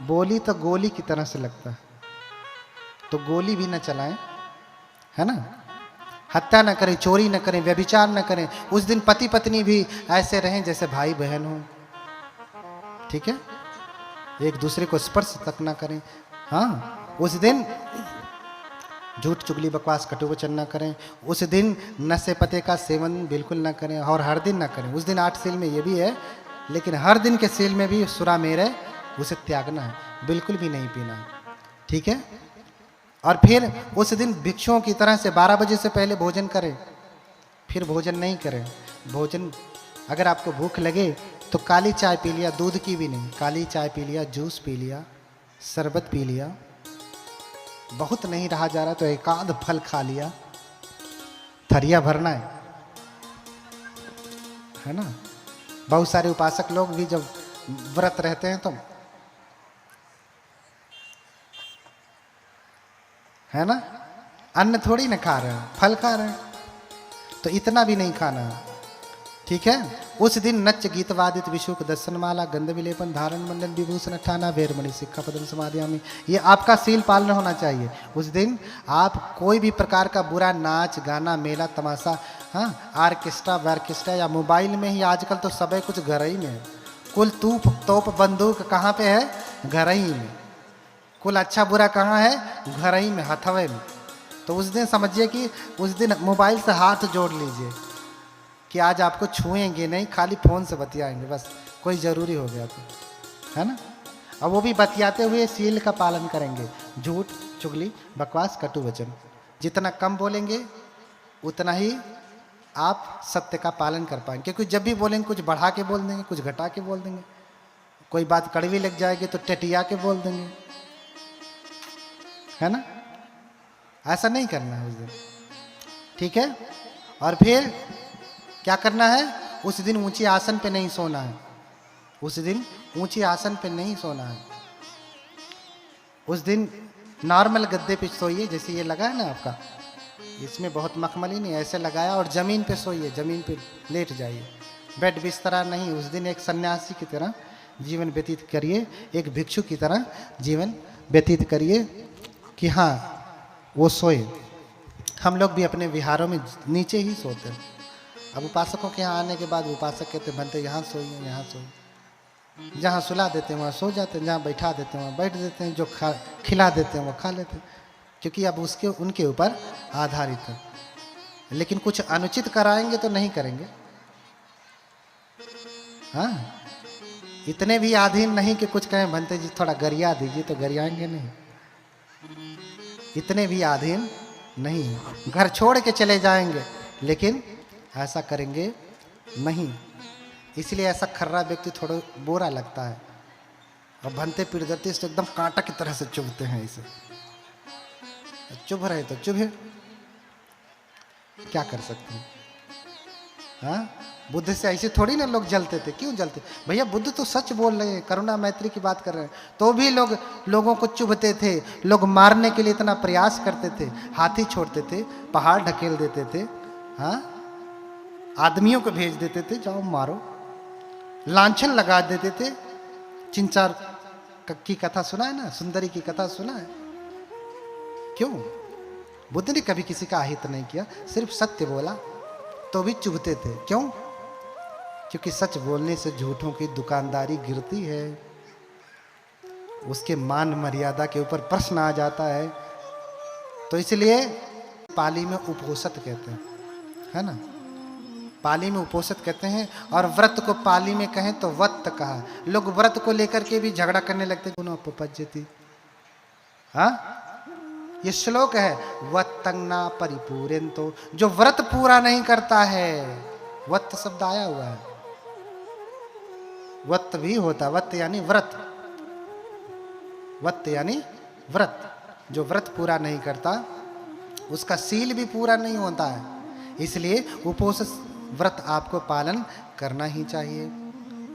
[SPEAKER 1] बोली तो गोली की तरह से लगता है, तो गोली भी न चलाएं, है ना। हत्या न करें, चोरी न करें, व्यभिचार न करें। उस दिन पति पत्नी भी ऐसे रहें जैसे भाई बहन हो, ठीक है। एक दूसरे को स्पर्श तक न करें। हाँ, उस दिन झूठ चुगली बकवास कटु वचन न करें। उस दिन नशे पते का सेवन बिल्कुल न करें, और हर दिन न करें। उस दिन 8 सील में ये भी है, लेकिन हर दिन के सील में भी सुरा मेरे उसे त्यागना है, बिल्कुल भी नहीं पीना है, ठीक है। और फिर उस दिन भिक्षुओं की तरह से 12 बजे से पहले भोजन करें, फिर भोजन नहीं करें। भोजन अगर आपको भूख लगे तो काली चाय पी लिया, दूध की भी नहीं, काली चाय पी लिया, जूस पी लिया, शरबत पी लिया। बहुत नहीं रहा जा रहा तो एक आध फल खा लिया, थरिया भरना है ना। बहुत सारे उपासक लोग भी जब व्रत रहते हैं तो, है ना, अन्न थोड़ी ना खा रहे हैं, फल खा रहे हैं, तो इतना भी नहीं खाना, ठीक है। उस दिन नच गीत वादित विशुक दर्शन माला गंध विलेपन धारण मंडल विभूषण ठाना वेरमणि सिक्खा पदम समाधियामि, ये आपका सील पालन होना चाहिए। उस दिन आप कोई भी प्रकार का बुरा नाच गाना, मेला तमाशा, हाँ, आर्केस्ट्रा वार्केस्ट्रा या मोबाइल में ही आजकल तो सब कुछ घर ही में है। कुल तूप तोप बंदूक कहाँ पे है? घर ही में। कुल अच्छा बुरा कहाँ है? घर ही में, हथवे में। तो उस दिन समझिए कि उस दिन मोबाइल से हाथ जोड़ लीजिए कि आज आपको छुएंगे नहीं, खाली फ़ोन से बतियाएंगे बस, कोई ज़रूरी हो गया तो, है ना। और वो भी बतियाते हुए सील का पालन करेंगे। झूठ चुगली बकवास कटु वचन जितना कम बोलेंगे उतना ही आप सत्य का पालन कर पाएंगे। क्योंकि जब भी बोलेंगे कुछ बढ़ा के बोल देंगे, कुछ घटा के बोल देंगे, कोई बात कड़वी लग जाएगी तो टटिया के बोल देंगे, है ना। ऐसा नहीं करना है उस दिन, ठीक है। और फिर क्या करना है? उस दिन ऊंची आसन पे नहीं सोना है, उस दिन ऊंची आसन पे नहीं सोना है। उस दिन नॉर्मल गद्दे पे सोइए, जैसे ये लगा है ना आपका, इसमें बहुत मखमली नहीं, ऐसे लगाया, और जमीन पे सोइए, जमीन पे लेट जाइए, बेड बिस्तरा नहीं। उस दिन एक सन्यासी की तरह जीवन व्यतीत करिए, एक भिक्षु की तरह जीवन व्यतीत करिए कि हाँ वो सोए। हम लोग भी अपने विहारों में नीचे ही सोते हैं। अब उपासकों के यहाँ आने के बाद उपासक कहते बनते यहाँ सोइए, यहाँ सोइए। जहाँ सुला देते हैं वहाँ सो जाते हैं, जहाँ बैठा देते हैं वहाँ बैठ देते हैं, जो खिला देते हैं वो खा लेते हैं, क्योंकि अब उसके उनके ऊपर आधारित है। लेकिन कुछ अनुचित कराएंगे तो नहीं करेंगे। हाँ, इतने भी आधीन नहीं कि कुछ कहें भंते जी थोड़ा गरिया दीजिए, तो गरियाएंगे नहीं। इतने भी आधीन नहीं, घर छोड़ के चले जाएंगे लेकिन ऐसा करेंगे नहीं। इसलिए ऐसा खर्रा व्यक्ति थोड़ा बुरा लगता है। और भंते पीड़ित से एकदम कांटा की तरह से चुभते हैं इसे। चुभ रहे तो चुभे, क्या कर सकते हैं। हाँ, बुद्ध से ऐसे थोड़ी ना लोग जलते थे। क्यों जलते भैया, बुद्ध तो सच बोल रहे हैं, करुणा मैत्री की बात कर रहे हैं, तो भी लोगों को चुभते थे। लोग मारने के लिए इतना प्रयास करते थे, हाथी छोड़ते थे, पहाड़ ढकेल देते थे, हाँ, आदमियों को भेज देते थे जाओ मारो, लांछन लगा देते थे। चिंचार की कथा सुना है ना, सुंदरी की कथा सुना है। क्यों? बुद्ध ने कभी किसी का अहित नहीं किया, सिर्फ सत्य बोला, तो भी चुभते थे। क्यों? क्योंकि सच बोलने से झूठों की दुकानदारी गिरती है, उसके मान मर्यादा के ऊपर प्रश्न आ जाता है। तो इसलिए पाली में उपोषित कहते हैं, है ना, पाली में उपोषित कहते हैं। और व्रत को पाली में कहें तो वत्त कहा। लोग व्रत को लेकर के भी झगड़ा करने लगते, पुनःपज्यति। हाँ, ये श्लोक है, वत्तंगना परिपूरेंतो, जो व्रत पूरा नहीं करता है। वत्त शब्द आया हुआ है, वत्त भी होता, वत्त यानी व्रत, वत्त यानी व्रत। जो व्रत पूरा नहीं करता उसका सील भी पूरा नहीं होता है। इसलिए उपोषित व्रत आपको पालन करना ही चाहिए।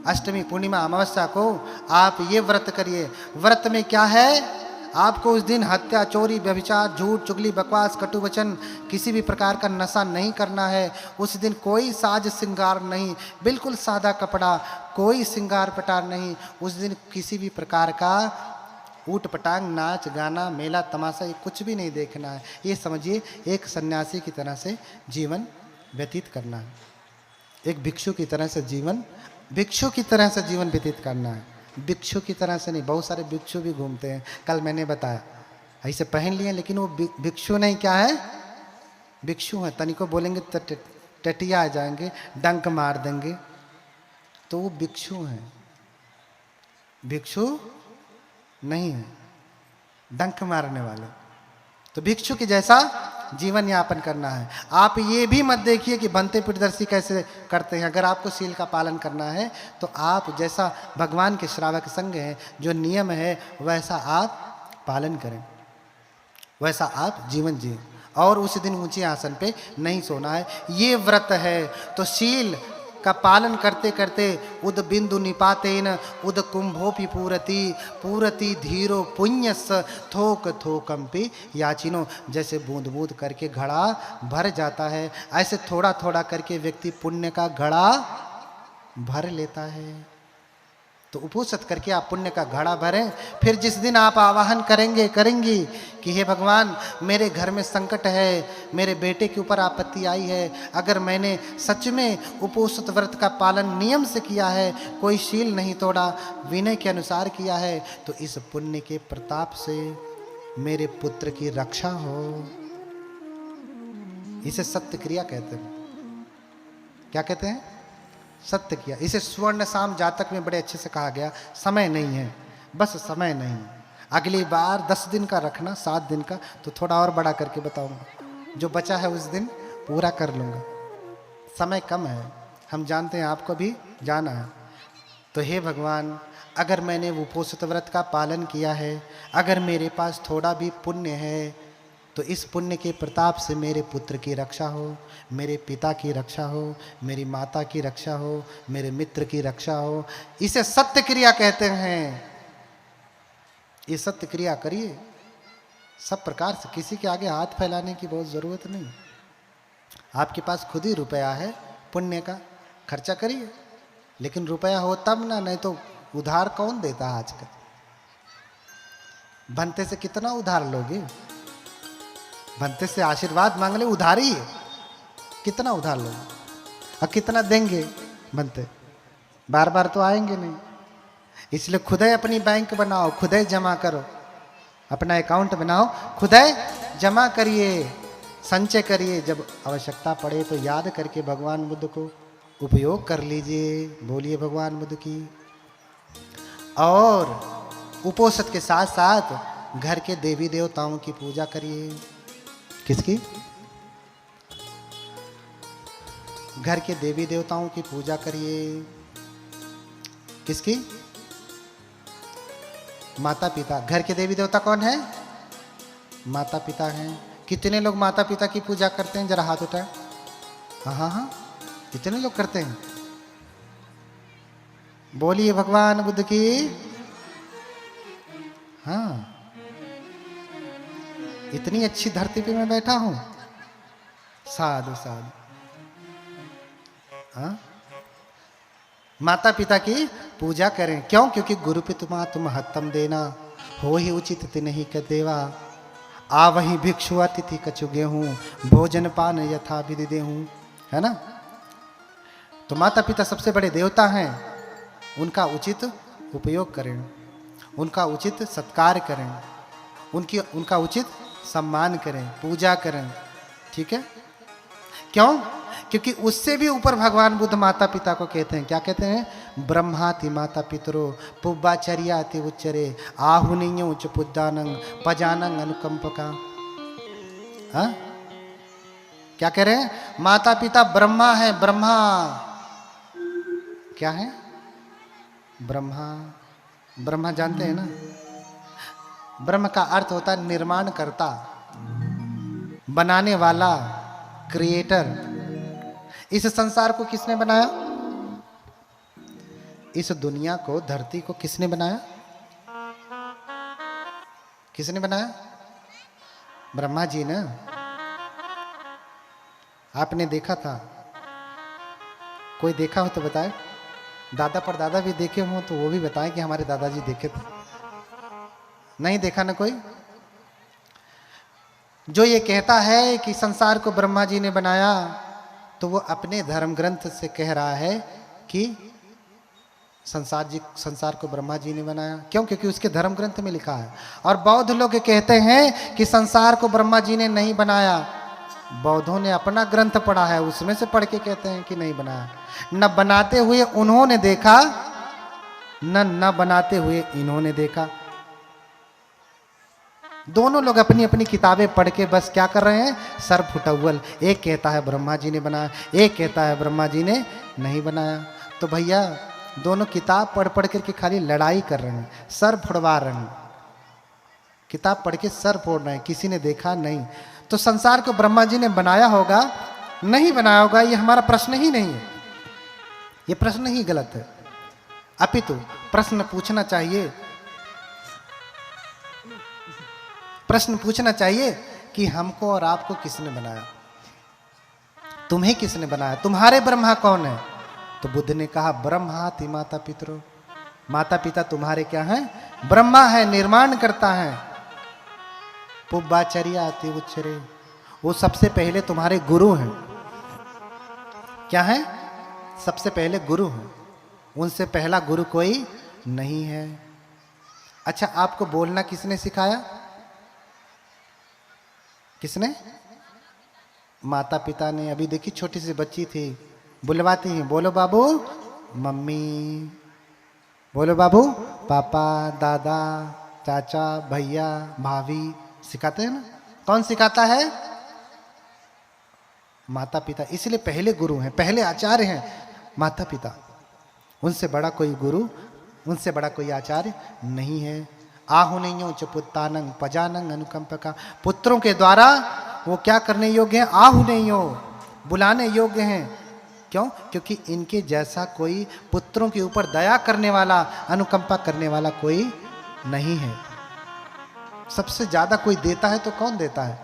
[SPEAKER 1] अष्टमी, पूर्णिमा, अमावस्या को आप ये व्रत करिए। व्रत में क्या है? आपको उस दिन हत्या, चोरी, व्यभिचार, झूठ, चुगली, बकवास, कटु वचन, किसी भी प्रकार का नशा नहीं करना है। उस दिन कोई साज श्रृंगार नहीं, बिल्कुल सादा कपड़ा, कोई श्रृंगार पटार नहीं। उस दिन किसी भी प्रकार का ऊट पटांग, नाच गाना, मेला तमाशा, ये कुछ भी नहीं देखना है। ये समझिए एक सन्यासी की तरह से जीवन व्यतीत करना है, एक भिक्षु की तरह से जीवन, भिक्षु की तरह से जीवन व्यतीत करना है। भिक्षु की तरह से नहीं, बहुत सारे भिक्षु भी घूमते हैं, कल मैंने बताया, ऐसे पहन लिए, लेकिन वो भिक्षु नहीं, क्या है? भिक्षु है। तनिको बोलेंगे तो टटिया आ जाएंगे, डंक मार देंगे, तो वो भिक्षु हैं। भिक्षु नहीं है, डंक मारने वाले। तो भिक्षु के जैसा जीवन यापन करना है। आप ये भी मत देखिए कि बनते पीठदर्शी कैसे करते हैं। अगर आपको सील का पालन करना है तो आप जैसा भगवान के श्रावक संग है, जो नियम है, वैसा आप पालन करें, वैसा आप जीवन जिए। और उस दिन ऊंचे आसन पे नहीं सोना है। ये व्रत है तो शील का पालन करते करते उद बिंदु निपातेन उद कुंभोपि पूरति पूरति धीरो पुण्यस थोक थोकम पे याचिनो। जैसे बूंद बूंद करके घड़ा भर जाता है, ऐसे थोड़ा थोड़ा करके व्यक्ति पुण्य का घड़ा भर लेता है। तो उपोषित करके आप पुण्य का घड़ा भरें। फिर जिस दिन आप आवाहन करेंगी कि हे भगवान, मेरे घर में संकट है, मेरे बेटे के ऊपर आपत्ति आई है, अगर मैंने सच में उपोषित व्रत का पालन नियम से किया है, कोई शील नहीं तोड़ा, विनय के अनुसार किया है, तो इस पुण्य के प्रताप से मेरे पुत्र की रक्षा हो। इसे सत्य क्रिया कहते हैं। क्या कहते हैं? सत्य किया। इसे स्वर्ण शाम जातक में बड़े अच्छे से कहा गया। समय नहीं है, बस समय नहीं, अगली बार 10 दिन का रखना, 7 दिन का, तो थोड़ा और बड़ा करके बताऊंगा, जो बचा है उस दिन पूरा कर लूंगा। समय कम है, हम जानते हैं, आपको भी जाना है। तो हे भगवान, अगर मैंने उपोषित व्रत का पालन किया है, अगर मेरे पास थोड़ा भी पुण्य है, तो इस पुण्य के प्रताप से मेरे पुत्र की रक्षा हो, मेरे पिता की रक्षा हो, मेरी माता की रक्षा हो, मेरे मित्र की रक्षा हो। इसे सत्य क्रिया कहते हैं। ये सत्य क्रिया करिए सब प्रकार से। किसी के आगे हाथ फैलाने की बहुत ज़रूरत नहीं। आपके पास खुद ही रुपया है, पुण्य का खर्चा करिए, लेकिन रुपया हो तब ना, नहीं तो उधार कौन देता है आजकल? भंते से कितना उधार लोगे? भंते से आशीर्वाद मांग ले, उधार ही है। कितना उधार लोगे और कितना देंगे? भंते बार बार तो आएंगे नहीं। इसलिए खुद ही अपनी बैंक बनाओ, खुद ही जमा करो, अपना अकाउंट बनाओ, खुद ही जमा करिए, संचय करिए। जब आवश्यकता पड़े तो याद करके भगवान बुद्ध को उपयोग कर लीजिए। बोलिए भगवान बुद्ध की। और उपोषण के साथ साथ घर के देवी देवताओं की पूजा करिए। किसकी? घर के देवी देवताओं की पूजा करिए। किसकी? माता पिता। घर के देवी देवता कौन है? माता पिता हैं। कितने लोग माता पिता की पूजा करते हैं? जरा हाथ उठाएं। हाँ हाँ हाँ, कितने लोग करते हैं? बोलिए भगवान बुद्ध की। हाँ, इतनी अच्छी धरती पे मैं बैठा हूं। साधु साधु। हाँ, माता पिता की पूजा करें। क्यों? क्योंकि गुरु पितुमा तुम हत्तम देना, हो ही उचित तिन्हि क देवा। आ वही भिक्षु अतिथि कछु गेहूं, भोजन पान यथा विधि देहूं। है ना? तो माता पिता सबसे बड़े देवता हैं, उनका उचित उपयोग करें, उनका उचित सत्कार करें, उनका उचित सम्मान करें, पूजा करें। ठीक है? क्यों? क्योंकि उससे भी ऊपर भगवान बुद्ध माता पिता को कहते हैं। क्या कहते हैं? ब्रह्माति माता पितरो पुब्बाचर्याति उच्चरे आहुनियो च पुद्दानंग पजानंग अनुकंपका। हाँ, क्या कह रहे हैं? माता पिता ब्रह्मा है। ब्रह्मा क्या है? ब्रह्मा। ब्रह्मा जानते हैं ना? ब्रह्म का अर्थ होता है निर्माण करता, बनाने वाला, क्रिएटर। इस संसार को किसने बनाया? इस दुनिया को, धरती को किसने बनाया? किसने बनाया? ब्रह्मा जी ने। आपने देखा था? कोई देखा हो तो बताए। दादा परदादा भी देखे हो तो वो भी बताएं कि हमारे दादाजी देखे थे। नहीं देखा ना कोई? जो ये कहता है कि संसार को ब्रह्मा जी ने बनाया, तो वो अपने धर्म ग्रंथ से कह रहा है कि संसार को ब्रह्मा जी ने बनाया। क्यों? क्योंकि उसके धर्म ग्रंथ में लिखा है। और बौद्ध लोग कहते हैं कि संसार को ब्रह्मा जी ने नहीं बनाया। बौद्धों ने अपना ग्रंथ पढ़ा है, उसमें से पढ़ के कहते हैं कि नहीं बनाया। न बनाते हुए उन्होंने देखा, न बनाते हुए इन्होंने देखा। दोनों लोग अपनी अपनी किताबें पढ़ के बस क्या कर रहे हैं? सर फुटअव्वल। एक कहता है ब्रह्मा जी ने बनाया, एक कहता है ब्रह्मा जी ने नहीं बनाया। तो भैया दोनों किताब पढ़ पढ़ करके खाली लड़ाई कर रहे हैं, सर फुड़वा रहे हैं। किताब पढ़ के सर फोड़ रहे हैं, किसी ने देखा नहीं। तो संसार को ब्रह्मा जी ने बनाया होगा, नहीं बनाया होगा, ये हमारा प्रश्न ही नहीं है। ये प्रश्न ही गलत है। अपितु प्रश्न पूछना चाहिए, प्रश्न पूछना चाहिए कि हमको और आपको किसने बनाया? तुम्हें किसने बनाया? तुम्हारे ब्रह्मा कौन है? तो बुद्ध ने कहा ब्रह्माति माता पितरो। माता पिता तुम्हारे क्या हैं? ब्रह्मा है, निर्माण करता है। पुब्बाचर्याति उच्चरे, वो सबसे पहले तुम्हारे गुरु हैं। क्या है? सबसे पहले गुरु हैं। उनसे पहला गुरु कोई नहीं है। अच्छा, आपको बोलना किसने सिखाया? किसने? माता पिता ने। अभी देखी छोटी सी बच्ची थी, बुलवाती हैं, बोलो बाबू मम्मी, बोलो बाबू पापा, दादा, चाचा, भैया, भाभी, सिखाते हैं ना। कौन सिखाता है? माता पिता। इसलिए पहले गुरु हैं, पहले आचार्य हैं माता पिता। उनसे बड़ा कोई गुरु, उनसे बड़ा कोई आचार्य नहीं है। आहुनियो च पुत्तानंग पजानंग अनुकंपका। पुत्रों के द्वारा वो क्या करने योग्य हैं? आहुनियो, बुलाने योग्य हैं। क्यों? क्योंकि इनके जैसा कोई पुत्रों के ऊपर दया करने वाला, अनुकंपा करने वाला कोई नहीं है। सबसे ज्यादा कोई देता है तो कौन देता है?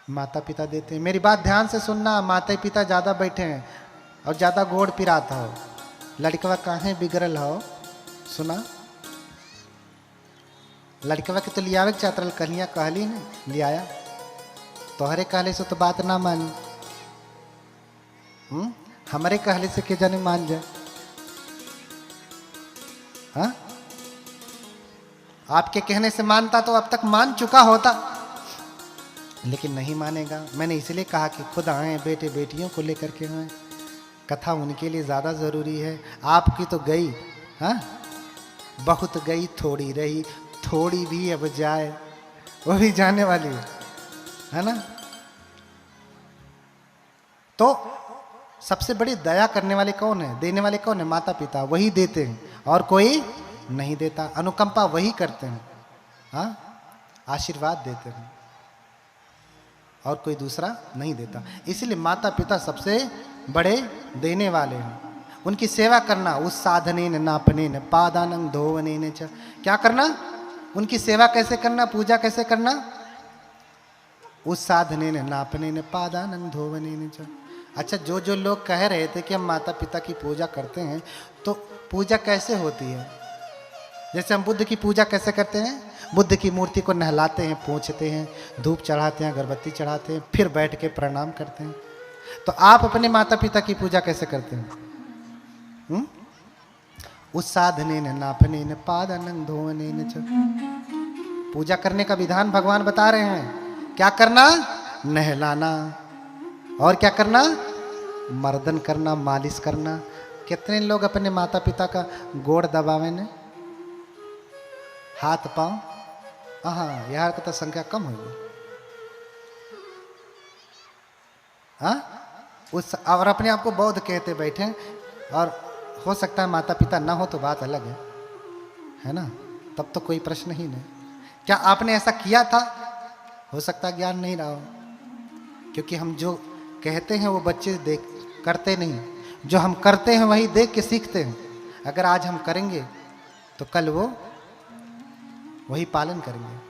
[SPEAKER 1] माता पिता देते हैं। मेरी बात ध्यान से सुनना, माता पिता ज्यादा बैठे हैं और ज्यादा गोड़ पिराता हो, लड़कवा काहे बिगड़ल हो, सुना लड़कवा के तो लियावे के चातरल कन्या कहली ने लियाया तोहरे कहले से तो बात ना मानी हमारे कहले से के जाने मान जाए। हाँ आपके कहने से मानता तो अब तक मान चुका होता, लेकिन नहीं मानेगा। मैंने इसलिए कहा कि खुद आए बेटे बेटियों को लेकर के आए, कथा उनके लिए ज़्यादा ज़रूरी है। आपकी तो गई, हाँ बहुत गई थोड़ी रही, थोड़ी भी अब जाए वो भी जाने वाली है ना। तो सबसे बड़ी दया करने वाले कौन है, देने वाले कौन है? माता पिता, वही देते हैं और कोई नहीं देता। अनुकंपा वही करते हैं, हाँ आशीर्वाद देते हैं और कोई दूसरा नहीं देता। इसलिए माता पिता सबसे बड़े देने वाले हैं। उनकी सेवा करना, उस साधने न नापने न पादानं धोवने न च, क्या करना? उनकी सेवा कैसे करना, पूजा कैसे करना? उस साधने न नापने न पादानं धोवने न च। अच्छा, जो जो लोग कह रहे थे कि हम माता पिता की पूजा करते हैं, तो पूजा कैसे होती है? जैसे हम बुद्ध की पूजा कैसे करते हैं? बुद्ध की मूर्ति को नहलाते हैं, पोंछते हैं, धूप चढ़ाते हैं, अगरबत्ती चढ़ाते हैं, फिर बैठ के प्रणाम करते हैं। तो आप अपने माता पिता की पूजा कैसे करते हैं? उस साधने न नापने न पादानं धोवने न च। पूजा करने का विधान भगवान बता रहे हैं। क्या करना? नहलाना। और क्या करना? मर्दन करना, मालिश करना। कितने लोग अपने माता पिता का गोड़ दबावे ने, हाथ पांव? हाँ, यार का तो संख्या कम होगी। हाँ उस और अपने आप को बौद्ध कहते बैठे, और हो सकता है माता पिता ना हो तो बात अलग है ना, तब तो कोई प्रश्न ही नहीं। क्या आपने ऐसा किया था? हो सकता है ज्ञान नहीं रहा हो, क्योंकि हम जो कहते हैं वो बच्चे देख करते नहीं, जो हम करते हैं वही देख के सीखते हैं। अगर आज हम करेंगे तो कल वो वही पालन करेंगे।